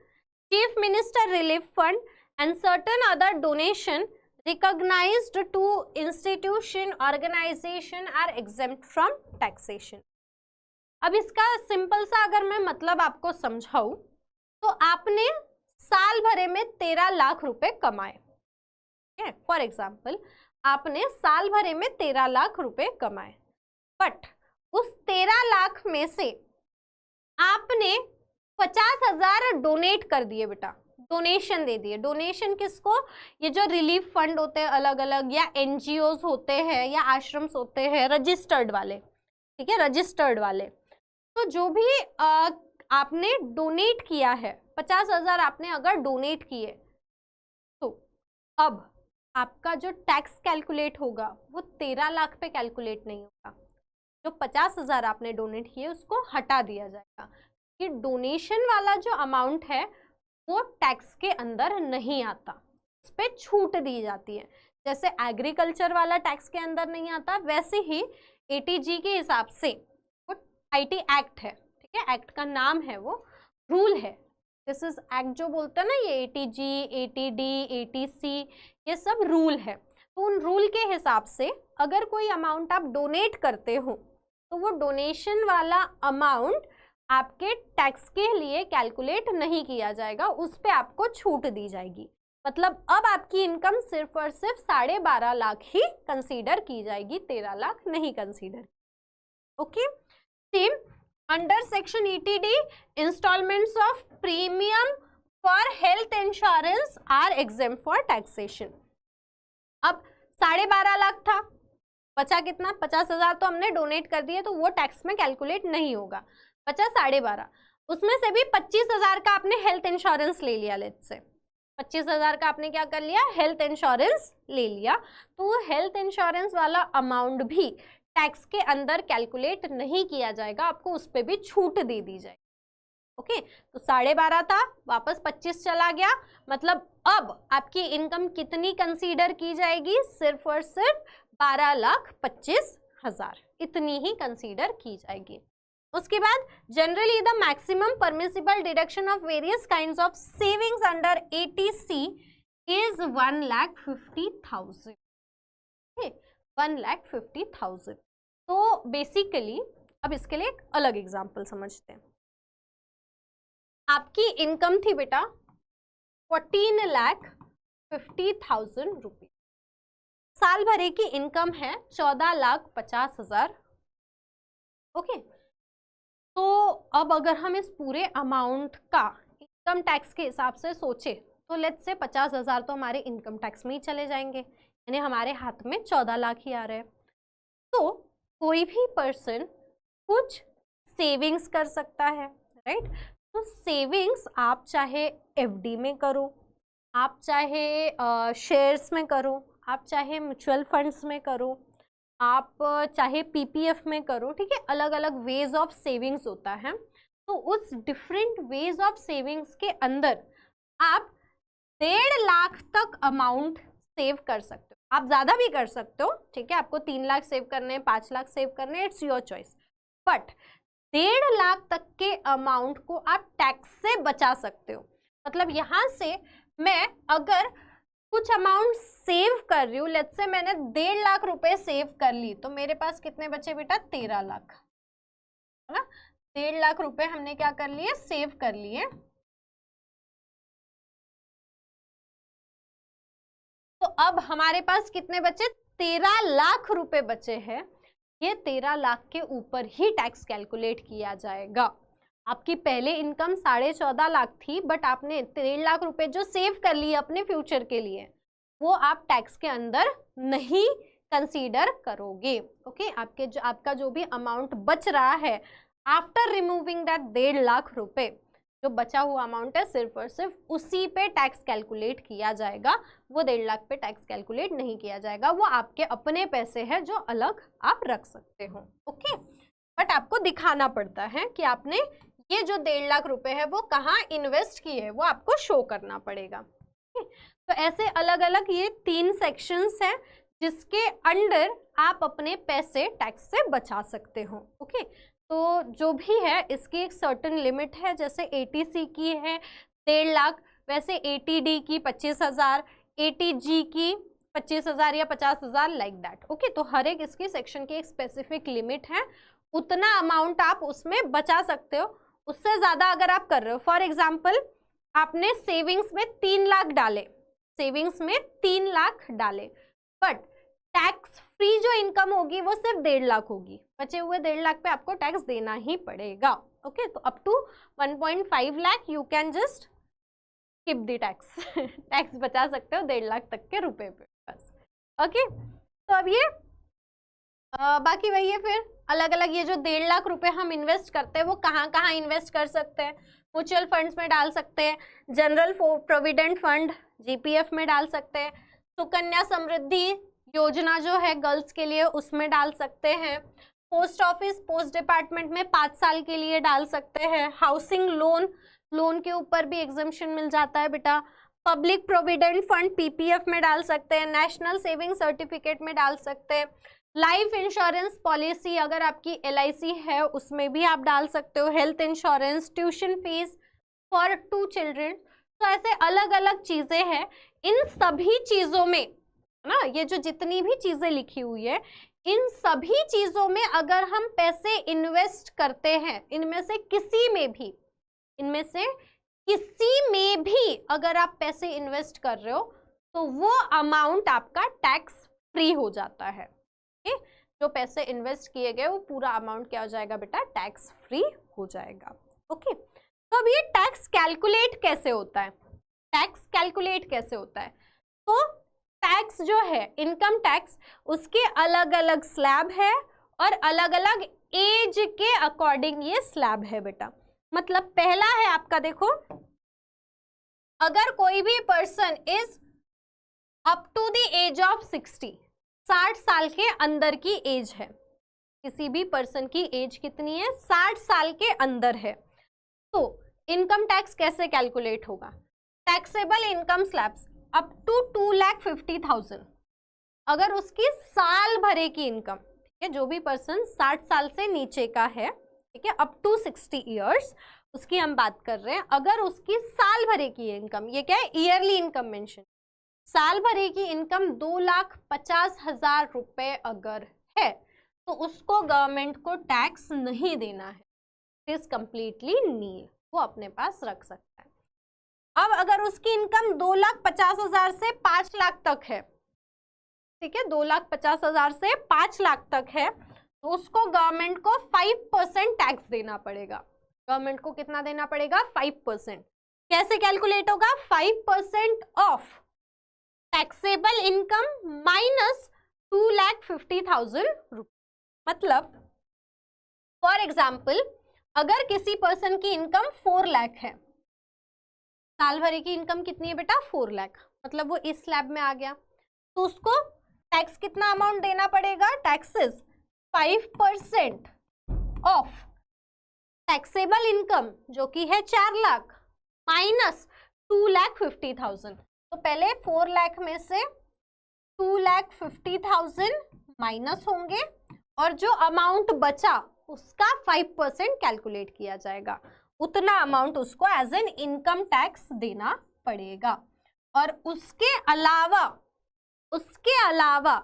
chief minister relief fund and certain other donation recognized to institution organization are exempt from taxation. अब इसका simple सा अगर मैं मतलब आपको समझाऊं तो आपने साल भरे में 13 लाख रुपए कमाए, फॉर एग्जाम्पल आपने साल भरे में 13 लाख रुपए कमाए, बट उस 13 लाख में से आपने 50,000 डोनेट कर दिए बेटा, डोनेशन दे दिए। डोनेशन किसको? ये जो रिलीफ फंड होते हैं अलग अलग, या एनजीओज होते हैं, या आश्रम्स होते हैं रजिस्टर्ड वाले, ठीक है, रजिस्टर्ड वाले। तो जो भी आपने डोनेट किया है, 50,000 आपने अगर डोनेट किए, तो अब आपका जो टैक्स कैलकुलेट होगा वो 13 लाख पे कैलकुलेट नहीं होगा। जो 50,000 आपने डोनेट किए उसको हटा दिया जाएगा कि डोनेशन वाला जो अमाउंट है वो टैक्स के अंदर नहीं आता, उस पर छूट दी जाती है। जैसे एग्रीकल्चर वाला टैक्स के अंदर नहीं आता, वैसे ही एटीजी के हिसाब से वो आईटी एक्ट है, ठीक है, एक्ट का नाम है, वो रूल है, दिस इज एक्ट जो बोलते हैं ना, ये एटीजी, एटीडी, एटीसी, ये सब रूल है। तो उन रूल के हिसाब से अगर कोई अमाउंट आप डोनेट करते हो तो वो डोनेशन वाला अमाउंट आपके टैक्स के लिए कैलकुलेट नहीं किया जाएगा, उस पे आपको छूट दी जाएगी। मतलब अब आपकी इनकम सिर्फ और सिर्फ 12.5 लाख ही कंसीडर की जाएगी, 13 लाख नहीं consider. Okay, same under section eighty D installments of premium for health insurance are exempt for taxation. अब 12.5 लाख था, बचा कितना? 50,000 तो हमने डोनेट कर दिए, तो वो टैक्स में कैलकुलेट नहीं होगा, बचा 12.5। उसमें से भी 25,000 का आपने हेल्थ इंश्योरेंस ले लिया, लेट्स से 25,000 का आपने क्या कर लिया? हेल्थ इंश्योरेंस ले लिया। तो वो हेल्थ इंश्योरेंस वाला अमाउंट भी टैक्स के अंदर कैलकुलेट नहीं किया जाएगा, आपको उस पर भी छूट दे दी जाएगी। ओके, तो 12.5 था, वापस 25 चला गया, मतलब अब आपकी इनकम कितनी कंसीडर की जाएगी? सिर्फ और सिर्फ 12,25,000, इतनी ही कंसीडर की जाएगी। उसके बाद generally the maximum permissible deduction of various kinds of savings under eighty C is 1,50,000, 1,50,000। तो बेसिकली अब इसके लिए एक अलग एग्जांपल समझते हैं। आपकी इनकम थी बेटा 14,50,000 रुपये, साल भरे की इनकम है 14,50,000। ओके, तो अब अगर हम इस पूरे अमाउंट का इनकम टैक्स के हिसाब से सोचे तो लेट्स से 50,000 तो हमारे इनकम टैक्स में ही चले जाएंगे, यानी हमारे हाथ में 14 लाख ही आ रहे हैं। तो कोई भी पर्सन कुछ सेविंग्स कर सकता है, राइट? तो सेविंग्स आप चाहे एफडी में करो, आप चाहे शेयर्स में करो, आप चाहे म्यूचुअल फंड्स में करो, आप चाहे पीपीएफ में करो, ठीक है, अलग अलग वेज ऑफ सेविंग्स होता है। तो उस डिफरेंट वेज ऑफ सेविंग्स के अंदर आप 1.5 लाख तक अमाउंट सेव कर सकते हो, आप ज़्यादा भी कर सकते हो, ठीक है, आपको 3 लाख सेव करने हैं, 5 लाख सेव करने हैं, it's your choice, but 1.5 lakh तक के अमाउंट को आप टैक्स से बचा सकते हो। मतलब यहाँ से मैं अगर कुछ अमाउंट सेव कर रही हूँ, लेट्स से मैंने 1.5 लाख रुपए सेव कर ली, तो मेरे पास कितने बचे बेटा? 13 लाख, है ना? 1.5 लाख रुपए हमने क्या कर लिए? सेव कर लिए। तो अब हमारे पास कितने बचे? 13 लाख रुपए बचे हैं। ये 13 लाख के ऊपर ही टैक्स कैलकुलेट किया जाएगा। आपकी पहले इनकम 14.5 लाख थी, बट आपने 1.5 लाख रुपए जो सेव कर लिए अपने फ्यूचर के लिए, वो आप टैक्स के अंदर नहीं कंसीडर करोगे। ओके, आपका जो भी अमाउंट बच रहा है आफ्टर रिमूविंग दैट 1.5 लाख रुपए, जो बचा हुआ अमाउंट है, सिर्फ और सिर्फ उसी पे टैक्स कैलकुलेट किया जाएगा। वो 1.5 लाख पे टैक्स कैलकुलेट नहीं किया जाएगा, वो आपके अपने पैसे हैं जो अलग आप रख सकते हो। ओके, बट आपको दिखाना पड़ता है कि आपने ये जो 1.5 लाख रुपए है वो कहाँ इन्वेस्ट किए है, वो आपको शो करना पड़ेगा। तो ऐसे अलग अलग ये 3 सेक्शंस हैं जिसके अंडर आप अपने पैसे टैक्स से बचा सकते हो। ओके, तो जो भी है इसकी एक सर्टेन लिमिट है, जैसे एटीसी की है 1.5 लाख, वैसे एटीडी की 25,000, एटीजी की 25,000 या 50,000, लाइक दैट। ओके, तो हर एक इसकी सेक्शन की एक स्पेसिफिक लिमिट है, उतना अमाउंट आप उसमें बचा सकते हो। उससे ज्यादा अगर आप कर रहे हो, फॉर एग्जाम्पल आपने सेविंग्स में 3 लाख डाले, सेविंग्स में 3 लाख डाले, बट टैक्स फ्री जो इनकम होगी वो सिर्फ 1.5 लाख होगी, बचे हुए 1.5 लाख पे आपको टैक्स देना ही पड़ेगा। ओके, तो up to 1.5 lakh you can just skip the tax, tax बचा सकते हो 1.5 लाख तक के रुपए पे बस। ओके, तो अब ये बाकी वही है, फिर अलग अलग ये जो 1.5 लाख रुपए हम इन्वेस्ट करते हैं वो कहाँ कहाँ इन्वेस्ट कर सकते हैं। म्यूचुअल फंड्स में डाल सकते हैं, जनरल प्रोविडेंट फंड जीपीएफ में डाल सकते हैं, सुकन्या समृद्धि योजना जो है गर्ल्स के लिए उसमें डाल सकते हैं, पोस्ट ऑफिस पोस्ट डिपार्टमेंट में 5 साल के लिए डाल सकते हैं, हाउसिंग लोन के ऊपर भी एग्जम्पशन मिल जाता है बेटा, पब्लिक प्रोविडेंट फंड पीपीएफ में डाल सकते हैं, नेशनल सेविंग सर्टिफिकेट में डाल सकते हैं, लाइफ इंश्योरेंस पॉलिसी अगर आपकी एलआईसी है उसमें भी आप डाल सकते हो, health insurance, tuition fees for 2 children. तो ऐसे अलग अलग चीजें हैं। इन सभी चीजों में ना, ये जो जितनी भी चीजें लिखी हुई है, इन सभी चीजों में अगर हम पैसे इन्वेस्ट करते हैं, इनमें से किसी में भी अगर आप पैसे इन्वेस्ट कर रहे हो तो वो अमाउंट आपका टैक्स फ्री हो जाता है। जो पैसे इन्वेस्ट किए गए वो पूरा अमाउंट क्या हो जाएगा बेटा, टैक्स फ्री हो जाएगा। ओके, तो अब ये टैक्स कैलकुलेट कैसे होता है, टैक्स कैलकुलेट कैसे होता है, तो टैक्स जो है इनकम टैक्स, उसके अलग अलग स्लैब है और अलग अलग एज के अकॉर्डिंग ये स्लैब है बेटा। मतलब पहला है आपका, देखो अगर कोई भी person is up to the age of 60 साल के अंदर की एज है, किसी भी पर्सन की एज कितनी है, 60 साल के अंदर है, तो इनकम टैक्स कैसे कैलकुलेट होगा, taxable income slabs up to 2,50,000, अगर उसकी साल भरे की इनकम, ठीक है, जो भी पर्सन 60 साल से नीचे का है, ठीक है, अप टू 60 ईयर्स उसकी हम बात कर रहे हैं, अगर उसकी साल भरे की इनकम, ये क्या है, ईयरली इनकम मेंशन, साल भरे की इनकम 2,50,000 रुपए अगर है तो उसको गवर्नमेंट को टैक्स नहीं देना है, इट इज कंप्लीटली नील, वो अपने पास रख सकता है। अब अगर उसकी इनकम 2,50,000 से 5 लाख तक है, ठीक है, 2,50,000 से 5 लाख तक है, तो उसको गवर्नमेंट को 5% टैक्स देना पड़ेगा। गवर्नमेंट को कितना देना पड़ेगा, 5%। कैसे कैलकुलेट होगा, 5% ऑफ टैक्सेबल इनकम माइनस 2,50,000 रुपए। मतलब फॉर एग्जाम्पल अगर किसी पर्सन की इनकम 4 लाख है, साल भरे की इनकम कितनी है बेटा, 4 लाख, मतलब वो इस स्लैब में आ गया, तो उसको टैक्स कितना अमाउंट देना पड़ेगा, टैक्सेस 5% ऑफ टैक्सेबल इनकम जो कि है 4 लाख माइनस 2,50,000। तो पहले 4 लाख में से 2,50,000 माइनस होंगे और जो अमाउंट बचा उसका 5% कैलकुलेट किया जाएगा, उतना अमाउंट उसको एज एन इनकम टैक्स देना पड़ेगा। और उसके अलावा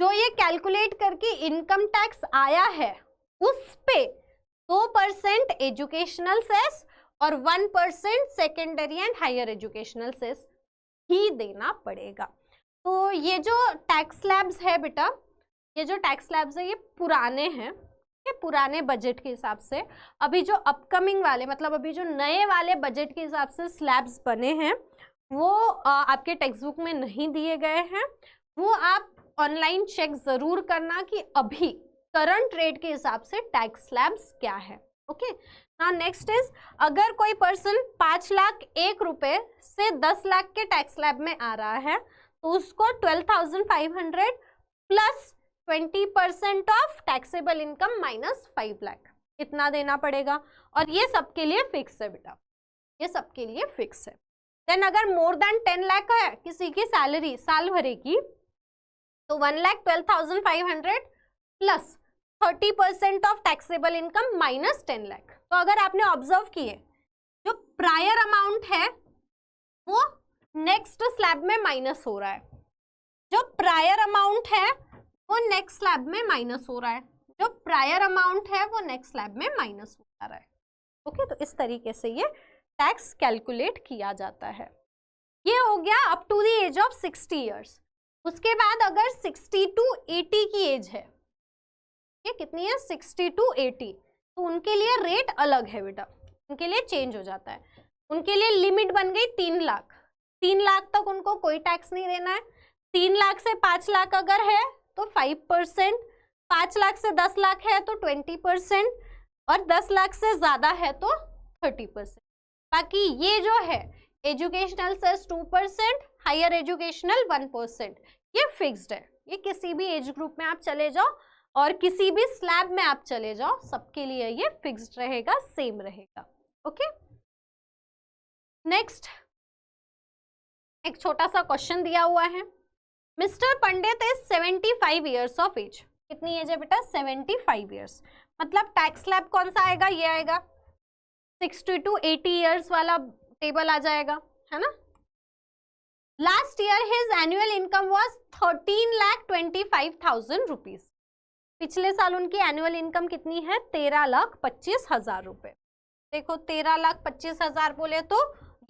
जो ये कैलकुलेट करके इनकम टैक्स आया है उस पे 2% एजुकेशनल सेस और 1% secondary and higher educational cess ही देना पड़ेगा। तो ये जो टैक्स स्लैब्स है बेटा, ये जो टैक्स स्लैब्स है ये पुराने हैं, ये पुराने बजट के हिसाब से। अभी जो अपकमिंग वाले, मतलब अभी जो नए वाले बजट के हिसाब से स्लैब्स बने हैं वो आपके टेक्स्ट बुक में नहीं दिए गए हैं, वो आप ऑनलाइन चेक जरूर करना कि अभी करंट रेट के हिसाब से टैक्स स्लैब्स क्या है। ओके, नाउ नेक्स्ट इज, अगर कोई पर्सन 5,01,000 रुपए से 10 लाख के टैक्स स्लैब में आ रहा है तो उसको 12,500 plus 20% of taxable income minus 5 lakh इतना देना पड़ेगा। और ये सबके लिए फिक्स है बेटा, ये सबके लिए फिक्स है। देन अगर मोर देन 10 लाख है किसी की सैलरी साल भरे की तो 1,12,500 plus 30% of taxable income minus 10 lakh. तो अगर आपने ऑब्जर्व किए जो प्रायर अमाउंट है वो नेक्स्ट स्लैब में माइनस हो रहा है, जो प्रायर अमाउंट है वो नेक्स्ट स्लैब में माइनस हो रहा है। जो प्रायर अमाउंट है वो नेक्स्ट स्लैब में माइनस हो जा रहा है। ओके, तो इस तरीके से ये टैक्स कैलकुलेट किया जाता है। ये हो गया up to the age of 60 years. उसके बाद अगर 60 टू 80 की एज है, ये कितनी है 60 टू 80, तो उनके लिए रेट अलग है बेटा, उनके लिए चेंज हो जाता है। उनके लिए लिमिट बन गई 3 लाख। 3 लाख तक उनको कोई टैक्स नहीं देना है। 3 लाख से 5 लाख अगर है तो 5%, 5 लाख से 10 लाख है तो 20%, और 10 लाख से ज्यादा है तो 30%। बाकी ये जो है एजुकेशनल सेस 2%, हायर एजुकेशनल 1%, ये फिक्स्ड है। ये किसी भी एज ग्रुप में आप चले जाओ और किसी भी स्लैब में आप चले जाओ, सबके लिए ये फिक्स्ड रहेगा, सेम रहेगा। ओके, नेक्स्ट एक छोटा सा क्वेश्चन दिया हुआ है। Mister Pandit is 75 years of age. कितनी एज है बेटा 75 ईयर्स। मतलब टैक्स स्लैब कौन सा आएगा, ये आएगा 60 टू 80 ईयर्स वाला टेबल आ जाएगा, है ना। Last year his annual income was 13,25,000 rupees. पिछले साल उनकी एनुअल इनकम कितनी है 13,25,000 रुपए। देखो 13,25,000 बोले तो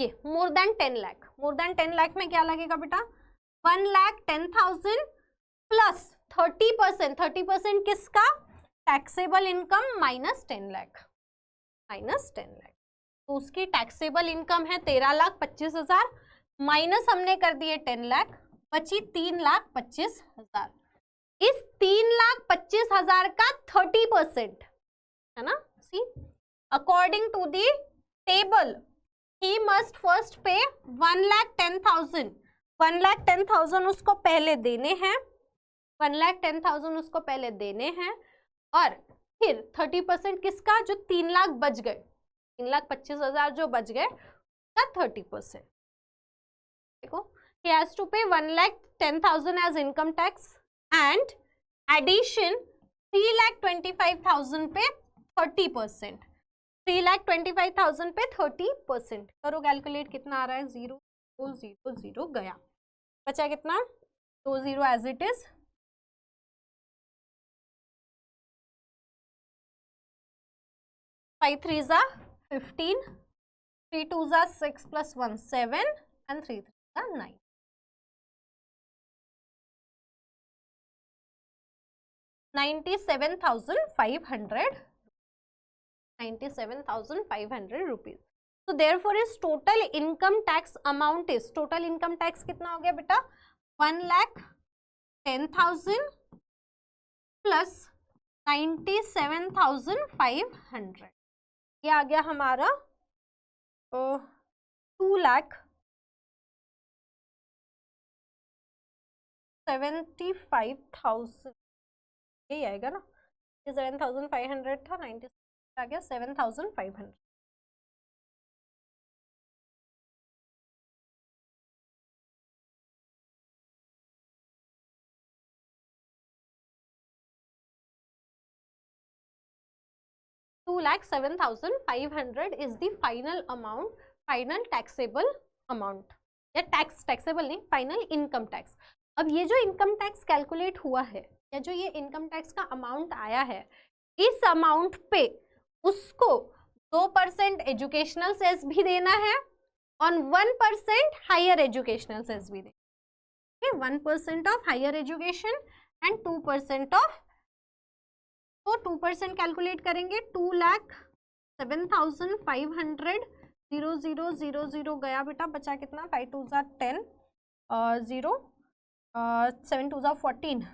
ये more than 10 lakh. More than 10 lakh में क्या लगेगा बेटा 1,10,000 प्लस 30%। 30% किसका, taxable income minus 10 lakh, minus 10 lakh. तो उसकी टैक्सेबल इनकम है 13,25,000, माइनस हमने कर दिए 10 लाख, बची 3,25,000। इस 3,25,000 का 30% है ना। See according to the table he must first pay 1,10,000। 1,10,000 उसको पहले देने हैं, 1,10,000 उसको पहले देने हैं, और फिर 30% किसका, जो 3 लाख बच गए, 3,25,000 जो बच गए का 30%। देखो he has to pay 1,10,000 as income tax and addition 3,25,000 पे 30%। 3,25,000 पे 30%। करो कैलकुलेट, कितना आ रहा है 0 0 0 गया, बचा कितना 2 0 एज इट इज। 5 3 जा 15, 3 2 जा 6 plus 1 7 and 3 3 जा 9। 97,500, 97,500 rupees. So therefore his total income tax amount is, total income tax कितना हो गया बेटा 1,10,000 प्लस 97,500। ये आ गया हमारा 2,75,000, यही आएगा ना। ये 7,500 था, 97 आ गया 7,500। $2,07,500 is the final amount, final taxable amount, या टैक्सेबल नहीं, फाइनल इनकम टैक्स। अब ये जो इनकम टैक्स कैलकुलेट हुआ है, या जो ये इनकम टैक्स का अमाउंट आया है, इस अमाउंट पे उसको 2% एजुकेशनल सेस भी देना है और 1% हायर एजुकेशनल सेस भी देना है। 1% of higher education and 2% of, तो 2% कैलकुलेट करेंगे 2,07,500। 0 0 0 0 गया बेटा, बचा कितना 5 2 जा 10, 0 7 2 जा 14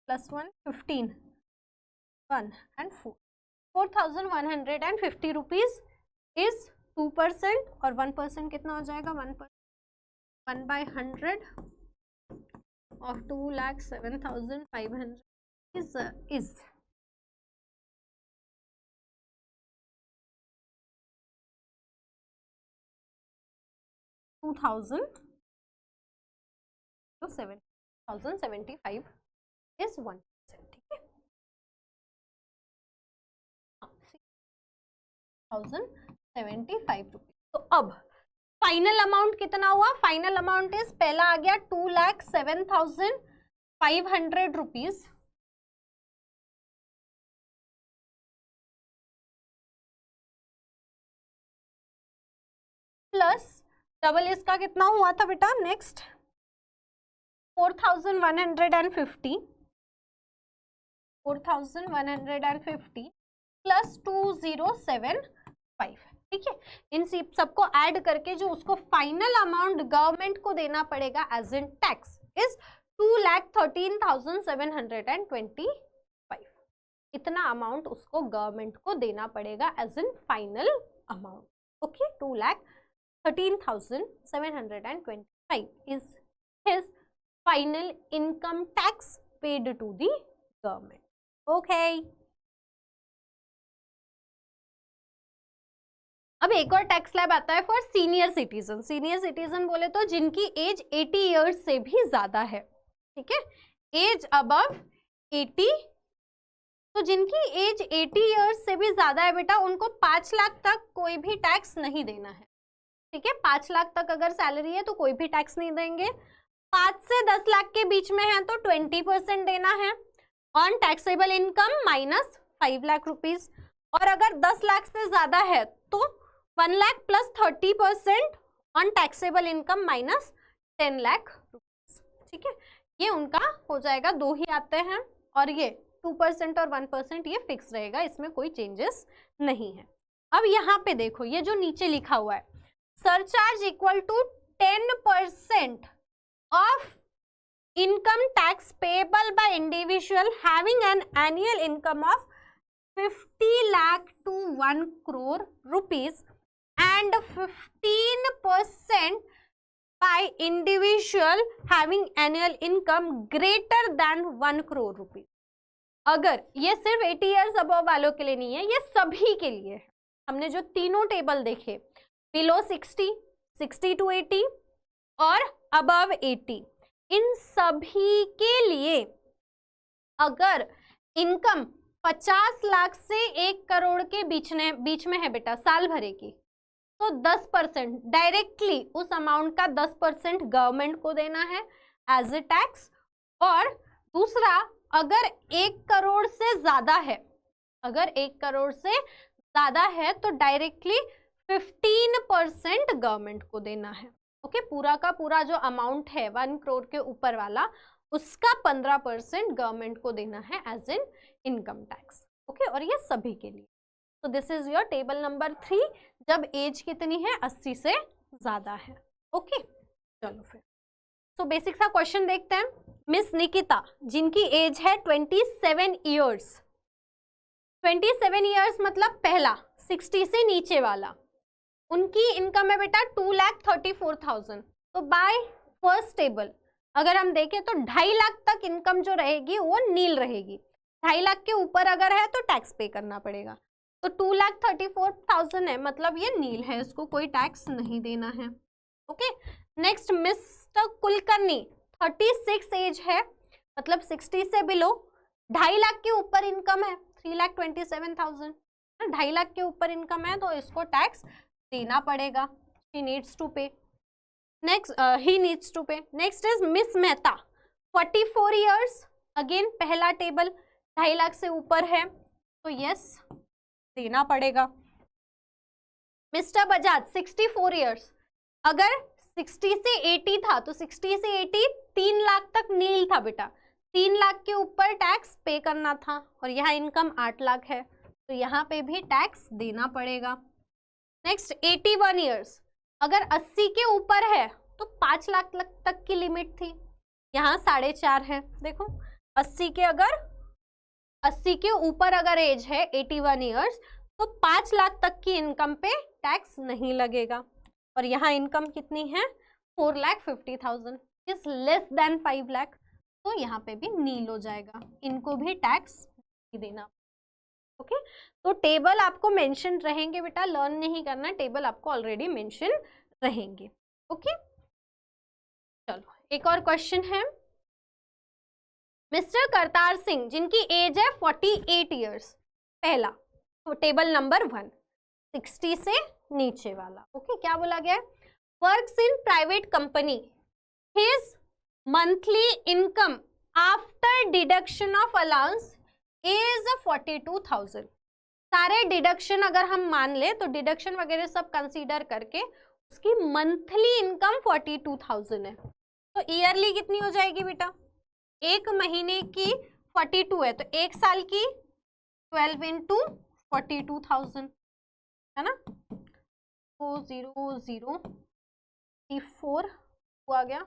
प्लस 1 15 1 and 4, 4,150 रुपीज इज 2%, और 1% कितना हो जाएगा 1/100 of 2,07,500 is 2,075 is 1%। ठीक है, 1,075 रुपीज। तो अब फाइनल अमाउंट कितना हुआ, फाइनल अमाउंट इज, पहला आ गया 2,07,500 रुपीज, प्लस डबल इसका कितना हुआ था बेटा, नेक्स्ट 4150 प्लस 2075, ठीक है। इन सबको ऐड करके जो उसको फाइनल अमाउंट गवर्नमेंट को देना पड़ेगा एज इन टैक्स इज 2,13,725। इतना अमाउंट उसको गवर्नमेंट को देना पड़ेगा as in final amount, okay. 2,13,725 is his final income tax paid to the government, okay. अब एक और टैक्स स्लैब आता है for senior citizen. Senior citizen बोले तो जिनकी एज 80 इयर्स से भी ज्यादा है, ठीक है, एज अबव 80। तो जिनकी एज 80 इयर्स से भी ज्यादा है बेटा, उनको 5 लाख तक कोई भी टैक्स नहीं देना है, ठीक है। 5 लाख तक अगर सैलरी है तो कोई भी टैक्स नहीं देंगे। 5 से 10 लाख के बीच में है तो 20% देना है on taxable income minus 5 lakh rupees. और अगर 10 लाख से ज्यादा है तो 1 lakh plus 30% on taxable income minus 10 lakh rupees, ठीक है। ये उनका हो जाएगा, 2 ही आते हैं, और ये 2% और 1% ये फिक्स रहेगा, इसमें कोई चेंजेस नहीं है। अब यहाँ पे देखो, ये जो नीचे लिखा हुआ है surcharge equal to 10% of income tax payable by individual having an annual income of 50 lakh to 1 crore rupees and 15% by individual having annual income greater than 1 crore rupees। अगर ये सिर्फ 80 years above वालों के लिए नहीं है, ये सभी के लिए है। हमने जो तीनों टेबल देखे, बिलो 60, 60 to 80 और अबव 80, इन सभी के लिए अगर इनकम 50 लाख से 1 करोड़ के बीच में है बेटा साल भरे की, तो 10% डायरेक्टली उस अमाउंट का 10% गवर्नमेंट को देना है एज ए टैक्स। और दूसरा, अगर 1 करोड़ से ज्यादा है, अगर 1 करोड़ से ज्यादा है तो डायरेक्टली 15% गवर्नमेंट को देना है, ओके। पूरा का पूरा जो अमाउंट है 1 करोड़ के ऊपर वाला, उसका 15% गवर्नमेंट को देना है as in income tax, okay. और ये सभी के लिए। तो this is your table number 3, जब एज कितनी है, 80 से ज्यादा है, ओके। चलो फिर सो बेसिक सा क्वेश्चन देखते हैं। मिस निकिता, जिनकी एज है 27 ईयर्स, 27 ईयर्स मतलब पहला 60 से नीचे वाला, उनकी इनकम है बेटा 2,34,000। तो बाय फर्स्ट टेबल अगर हम देखें तो 2.5 लाख तक इनकम जो रहेगी वो नील रहेगी। 2.5 लाख के ऊपर अगर है तो टैक्स पे करना पड़ेगा। तो 2,34,000 है, मतलब ये नील है, इसको कोई टैक्स नहीं देना है, okay. Next mister Kulkarni, 36 age है, मतलब 60 से बिलो, 2.5 लाख के ऊपर इनकम है, 3,27,000। 2.5 लाख के ऊपर इनकम है तो इसको टैक्स देना पड़ेगा। he needs to pay, next he needs to pay। next is miss Mehta, 44 years, again पहला टेबल, 2.5 लाख से ऊपर है तो यस देना पड़ेगा। मिस्टर बजाज 64 years, अगर 60 से 80 था तो 60 से 80 3 लाख तक नील था बेटा, 3 लाख के ऊपर टैक्स पे करना था, और यहाँ इनकम 8 लाख है तो यहाँ पे भी टैक्स देना पड़ेगा। नेक्स्ट 81 ईयर्स, अगर 80 के ऊपर है तो 5 लाख तक की लिमिट थी, यहाँ 4.5 है। देखो 80 के ऊपर अगर एज है 81 ईयर्स तो 5 लाख तक की इनकम पे टैक्स नहीं लगेगा, और यहाँ इनकम कितनी है 4,50,000 इज लेस देन 5 लाख, तो यहाँ पे भी नील हो जाएगा, इनको भी टैक्स नहीं देना, ओके। तो टेबल आपको मेंशन रहेंगे बेटा, लर्न नहीं करना, टेबल आपको ऑलरेडी मेंशन रहेंगे, ओके। चलो एक और क्वेश्चन है। मिस्टर करतार सिंह, जिनकी एज है 48 इयर्स, पहला तो टेबल नंबर 1, 60 से नीचे वाला, ओके। क्या बोला गया है, works in private company, his monthly income after deduction of allowance is 42,000। सारे डिडक्शन अगर हम मान ले तो डिडक्शन वगैरह सब कंसीडर करके उसकी मंथली इनकम 42,000 है, तो ईयरली कितनी हो जाएगी बेटा? एक महीने की 42 है, तो एक साल की 12 इंटू 42,000 है ना। 4 आ गया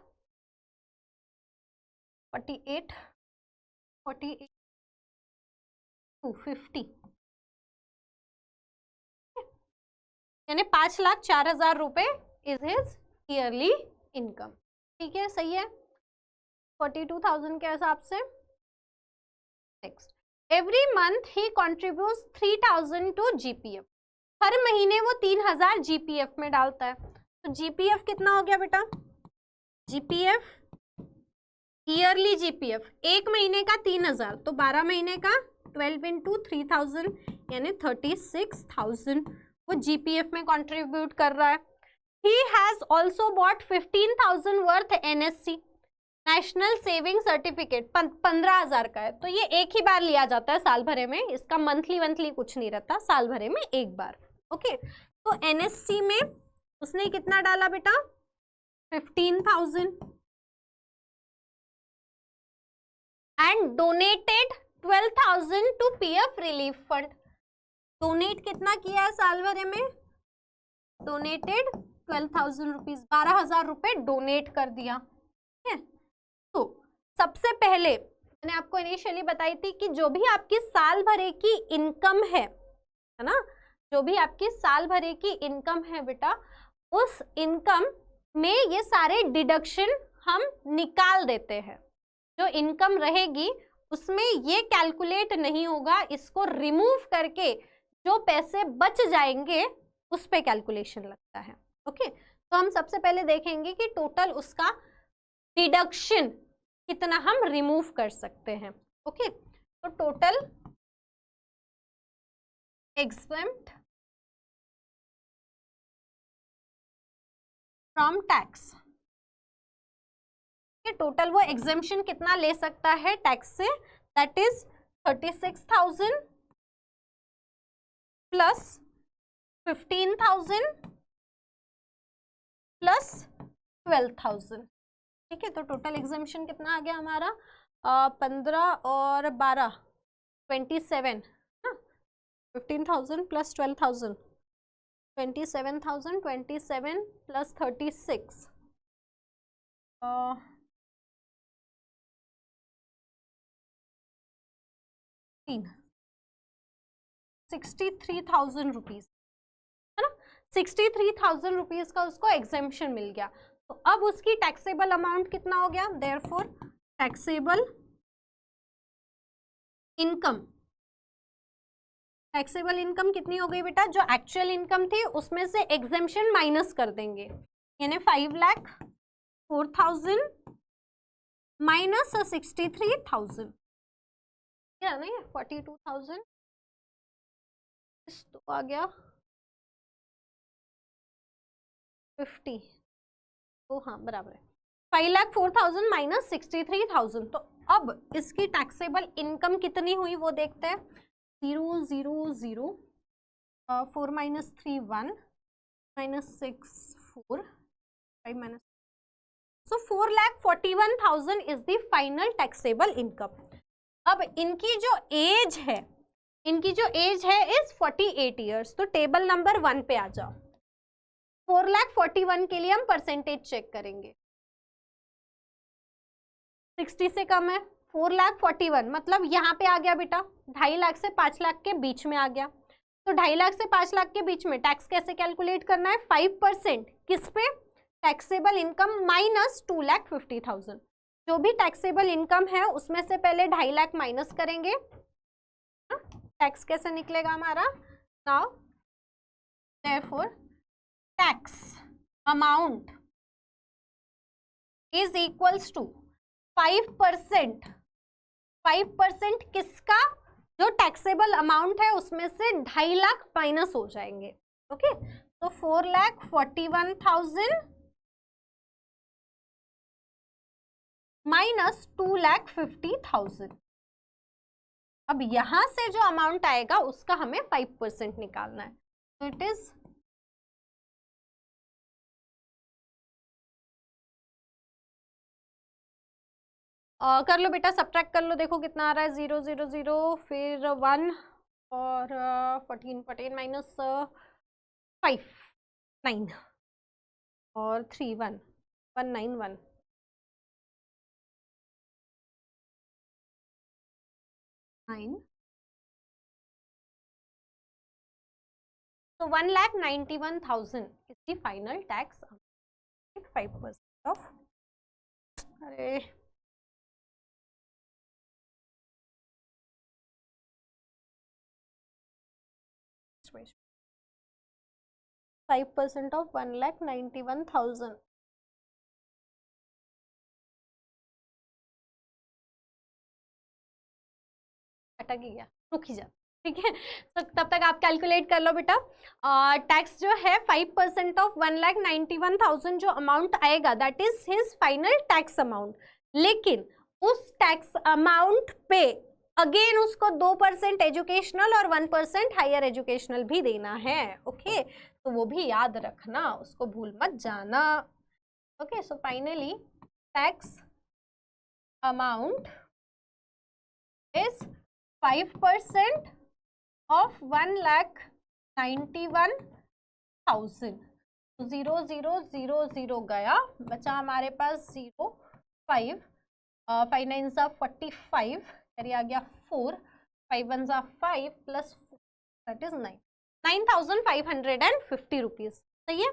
48 48 250, यानी 5,04,000 रुपए इज हिज ईयरली इनकम। ठीक है, सही है 42,000 के हिसाब से। Next, every month he contribute 3,000 to GPF. हर महीने वो 3,000 जीपीएफ में डालता है, तो जीपीएफ कितना हो गया बेटा? जीपीएफ ईयरली जीपीएफ एक महीने का 3,000, तो 12 महीने का 12 इंटू 3,000 यानी 36,000 वो जीपीएफ में कंट्रीब्यूट कर रहा है। He has also bought 15,000 worth NSC national saving certificate, 15,000 का है, तो ये एक ही बार लिया जाता है साल भरे में, इसका मंथली कुछ नहीं रहता, साल भरे में एक बार। ओके, तो एनएससी में उसने कितना डाला बेटा? 15,000 and donated 12,000 to PF relief fund. Donate कितना किया है साल भरे में? डोनेटेड 12,000 रुपीज, 12,000 रुपए डोनेट कर दिया। ठीक है, तो सबसे पहले मैंने आपको इनिशियली बताई थी कि जो भी आपकी साल भरे की इनकम है ना, जो भी आपकी साल भरे की इनकम है बेटा, उस इनकम में ये सारे डिडक्शन हम निकाल देते हैं। जो इनकम रहेगी उसमें ये कैलकुलेट नहीं होगा, इसको रिमूव करके जो पैसे बच जाएंगे उस पे कैलकुलेशन लगता है। ओके, तो हम सबसे पहले देखेंगे कि टोटल उसका डिडक्शन कितना हम रिमूव कर सकते हैं। ओके, तो total exempt from tax, total वो एग्जेम्पशन कितना ले सकता है टैक्स से, दैट इज 36,000 प्लस 15,000 प्लस 12,000। ठीक है, तो टोटल एग्जेम्पशन कितना आ गया हमारा? 15 और 12 27, 15,000 प्लस 12,000 27,000, 27 प्लस 36 63,000 रुपीज है ना। 63,000 रुपीज का उसको एग्जेम्पशन मिल गया, तो अब उसकी टैक्सेबल अमाउंट कितना हो गया? Therefore taxable income, taxable income कितनी हो गई बेटा? जो एक्चुअल इनकम थी उसमें से एग्जेम्पशन माइनस कर देंगे, यानी 5,04,000 माइनस 63,000, क्या नहीं 42,000 तो आ गया 50, तो हाँ बराबर है 5,04,000 माइनस 63,000। तो अब इसकी टैक्सेबल इनकम कितनी हुई वो देखते हैं। 0 0 0 4 minus 3 1 minus 6 4 5 minus, so 4,41,000 is the final taxable income. अब इनकी जो एज है इज 48 ईयर्स, तो टेबल नंबर 1 पे आ जाओ। 4,41,000 के लिए हम परसेंटेज चेक करेंगे, 60 से कम है, 4,41,000 मतलब यहाँ पे आ गया बेटा 2.5 लाख से 5 लाख के बीच में आ गया। तो 2.5 लाख से 5 लाख के बीच में टैक्स कैसे कैलकुलेट करना है? 5% किस पे? Taxable income minus 2,50,000। जो भी टैक्सेबल इनकम है उसमें से पहले 2.5 लाख माइनस करेंगे। टैक्स कैसे निकलेगा हमारा? Now therefore tax amount is equals to 5%। 5% किसका? जो टैक्सेबल अमाउंट है उसमें से 2.5 लाख माइनस हो जाएंगे। ओके, तो 4,41,000 माइनस 2,50,000। अब यहां से जो अमाउंट आएगा उसका हमें 5% निकालना है, तो इट इज कर लो बेटा, सब्ट्रैक्ट कर लो, देखो कितना आ रहा है, 0 0 0 फिर 1 और 14 14 माइनस 5 9 और 3 1 1 9 1 9. So 1,91,000 is the final tax amount, 5% of. अरे 5% of 1,91,000. अटक ही गया, रुक ही जा, ठीक है। तो तब तक आप कैलकुलेट कर लो बेटा। टैक्स जो है 5% ऑफ 1,91,000 जो अमाउंट आएगा that is his final tax amount. लेकिन उस टैक्स अमाउंट पे अगेन उसको 2% एजुकेशनल और 1% हायर एजुकेशनल भी देना है। ओके तो वो भी याद रखना, उसको भूल मत जाना। Okay so finally tax amount is 5% of 1,91,000। 0 0 0 0 गया, बचा हमारे पास 0 5 5 9 सा 45, फिर आ गया 4 5 1 सा 5 प्लस दैट इज 9 9,550 रुपीज। सही है,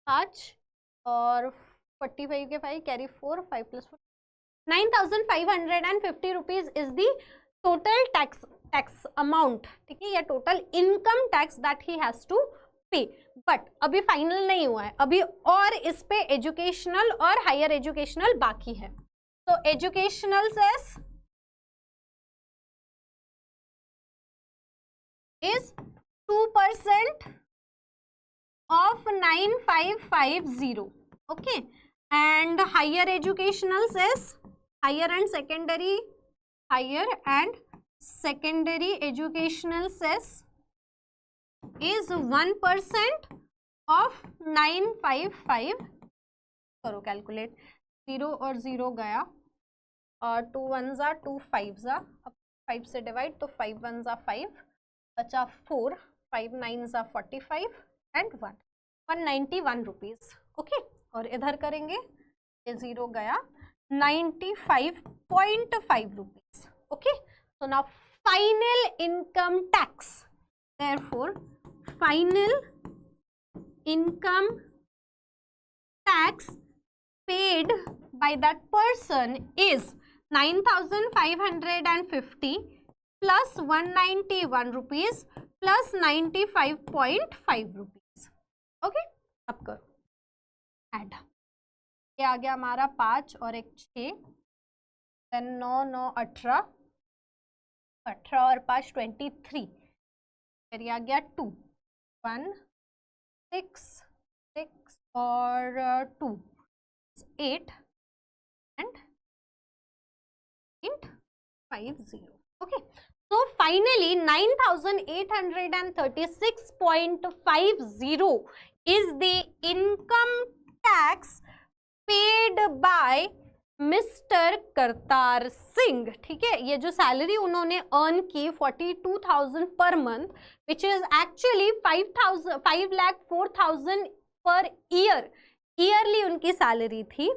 5 और 45 के 5 carry 4 5 plus 4 9,550 rupees is the total tax amount. ठीक है, या टोटल इनकम टैक्स दैट ही हैज टू पे। बट अभी फाइनल नहीं हुआ है, अभी और इस पे एजुकेशनल और हायर एजुकेशनल बाकी है। तो educational cess is 2% of 9,550. Okay, and higher educational cess, higher and secondary educational cess is 1% of 955. करो कैलकुलेट, 0 और 0 गया और 2 1 जा 2 5 जा, अब 5 से डिवाइड तो 5 1 जा 5 बचा 4 5 9 जा 45 एंड 1 191 रुपीज। ओके और इधर करेंगे, ये 0 गया 95.5 rupees. Okay so now final income tax, therefore final income tax paid by that person is 9,550 plus 191 rupees plus 95.5 rupees. Okay अब करो ऐड, ये आ गया हमारा 5 और एक 6, 9 9 18 18 और 5 23, फिर ये आ गया 2 1 6 6 और 2 8 and 50। Okay so finally 9,836.50 is the income tax paid by mister Kartar Singh. ठीक है, ये जो सैलरी उन्होंने अर्न की 42,000 per month which is actually 5,04,000 per year, yearly उनकी सैलरी थी,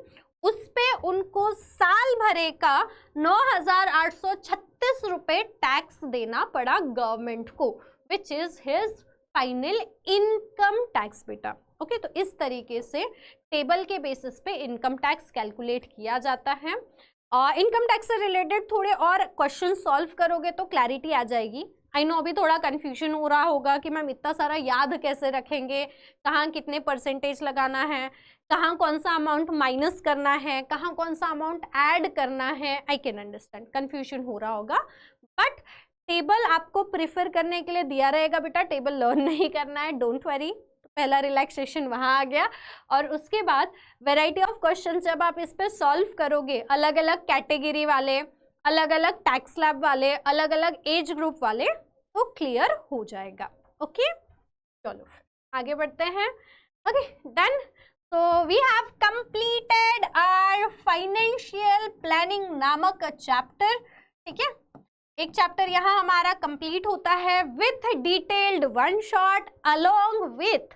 उस पे उनको साल भरे का 9,836 रुपए टैक्स देना पड़ा गवर्नमेंट को, which is his final income tax बेटा। ओके तो इस तरीके से टेबल के बेसिस पे इनकम टैक्स कैलकुलेट किया जाता है। इनकम टैक्स से रिलेटेड थोड़े और क्वेश्चन सॉल्व करोगे तो क्लैरिटी आ जाएगी। आई नो अभी थोड़ा कंफ्यूजन हो रहा होगा कि मैम इतना सारा याद कैसे रखेंगे, कहाँ कितने परसेंटेज लगाना है, कहाँ कौन सा अमाउंट माइनस करना है, कहाँ कौन सा अमाउंट ऐड करना है। आई कैन अंडरस्टैंड कंफ्यूजन हो रहा होगा, बट टेबल आपको प्रिफर करने के लिए दिया रहेगा बेटा, टेबल लर्न नहीं करना है, डोंट वरी। पहला रिलैक्सेशन वहाँ आ गया, और उसके बाद वैरायटी ऑफ क्वेश्चन जब आप इस पे सॉल्व करोगे, अलग अलग कैटेगरी वाले, अलग अलग टैक्स स्लैब वाले, अलग अलग एज ग्रुप वाले, तो क्लियर हो जाएगा। ओके चलो आगे बढ़ते हैं। Okay done, so we have completed our financial planning नामक चैप्टर, ठीक है। एक चैप्टर यहाँ हमारा कंप्लीट होता है with detailed one shot along with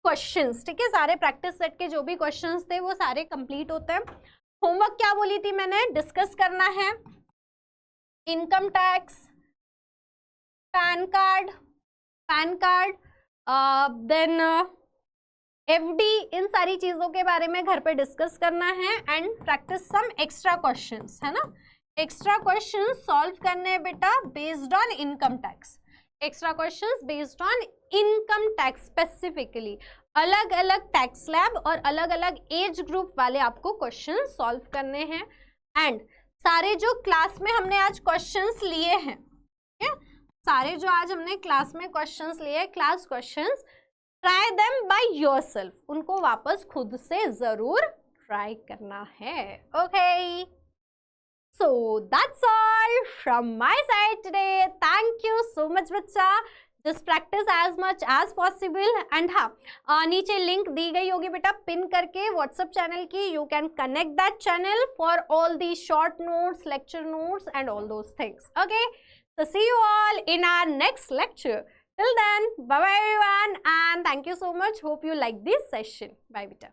questions, ठीक है। सारे प्रैक्टिस सेट के जो भी क्वेश्चंस थे वो सारे कंप्लीट होते हैं। होमवर्क क्या बोली थी मैंने, डिस्कस करना है income tax, PAN card, then FD, इन सारी चीजों के बारे में घर पे डिस्कस करना है and practice some extra questions, है ना। एक्स्ट्रा क्वेश्चंस सॉल्व करने हैं बेटा based on income tax, extra questions based on income tax specifically. अलग अलग टैक्स स्लैब और अलग अलग एज ग्रुप वाले आपको क्वेश्चन सॉल्व करने हैं। एंड सारे जो क्लास में हमने आज क्वेश्चंस लिए हैं, ठीक है, सारे जो आज हमने क्लास में क्वेश्चंस लिए, class questions, try them by yourself, उनको वापस खुद से जरूर ट्राई करना है। Okay, so that's all from my side today. Thank you so much बच्चा, just practice as much as possible and हाँ नीचे लिंक दी गई होगी बेटा पिन करके व्हाट्सएप चैनल की, you can connect that channel for all the short notes, lecture notes and all those things. Okay, so see you all in our next lecture. Till then, bye bye everyone and thank you so much. Hope you like this session. Bye beta.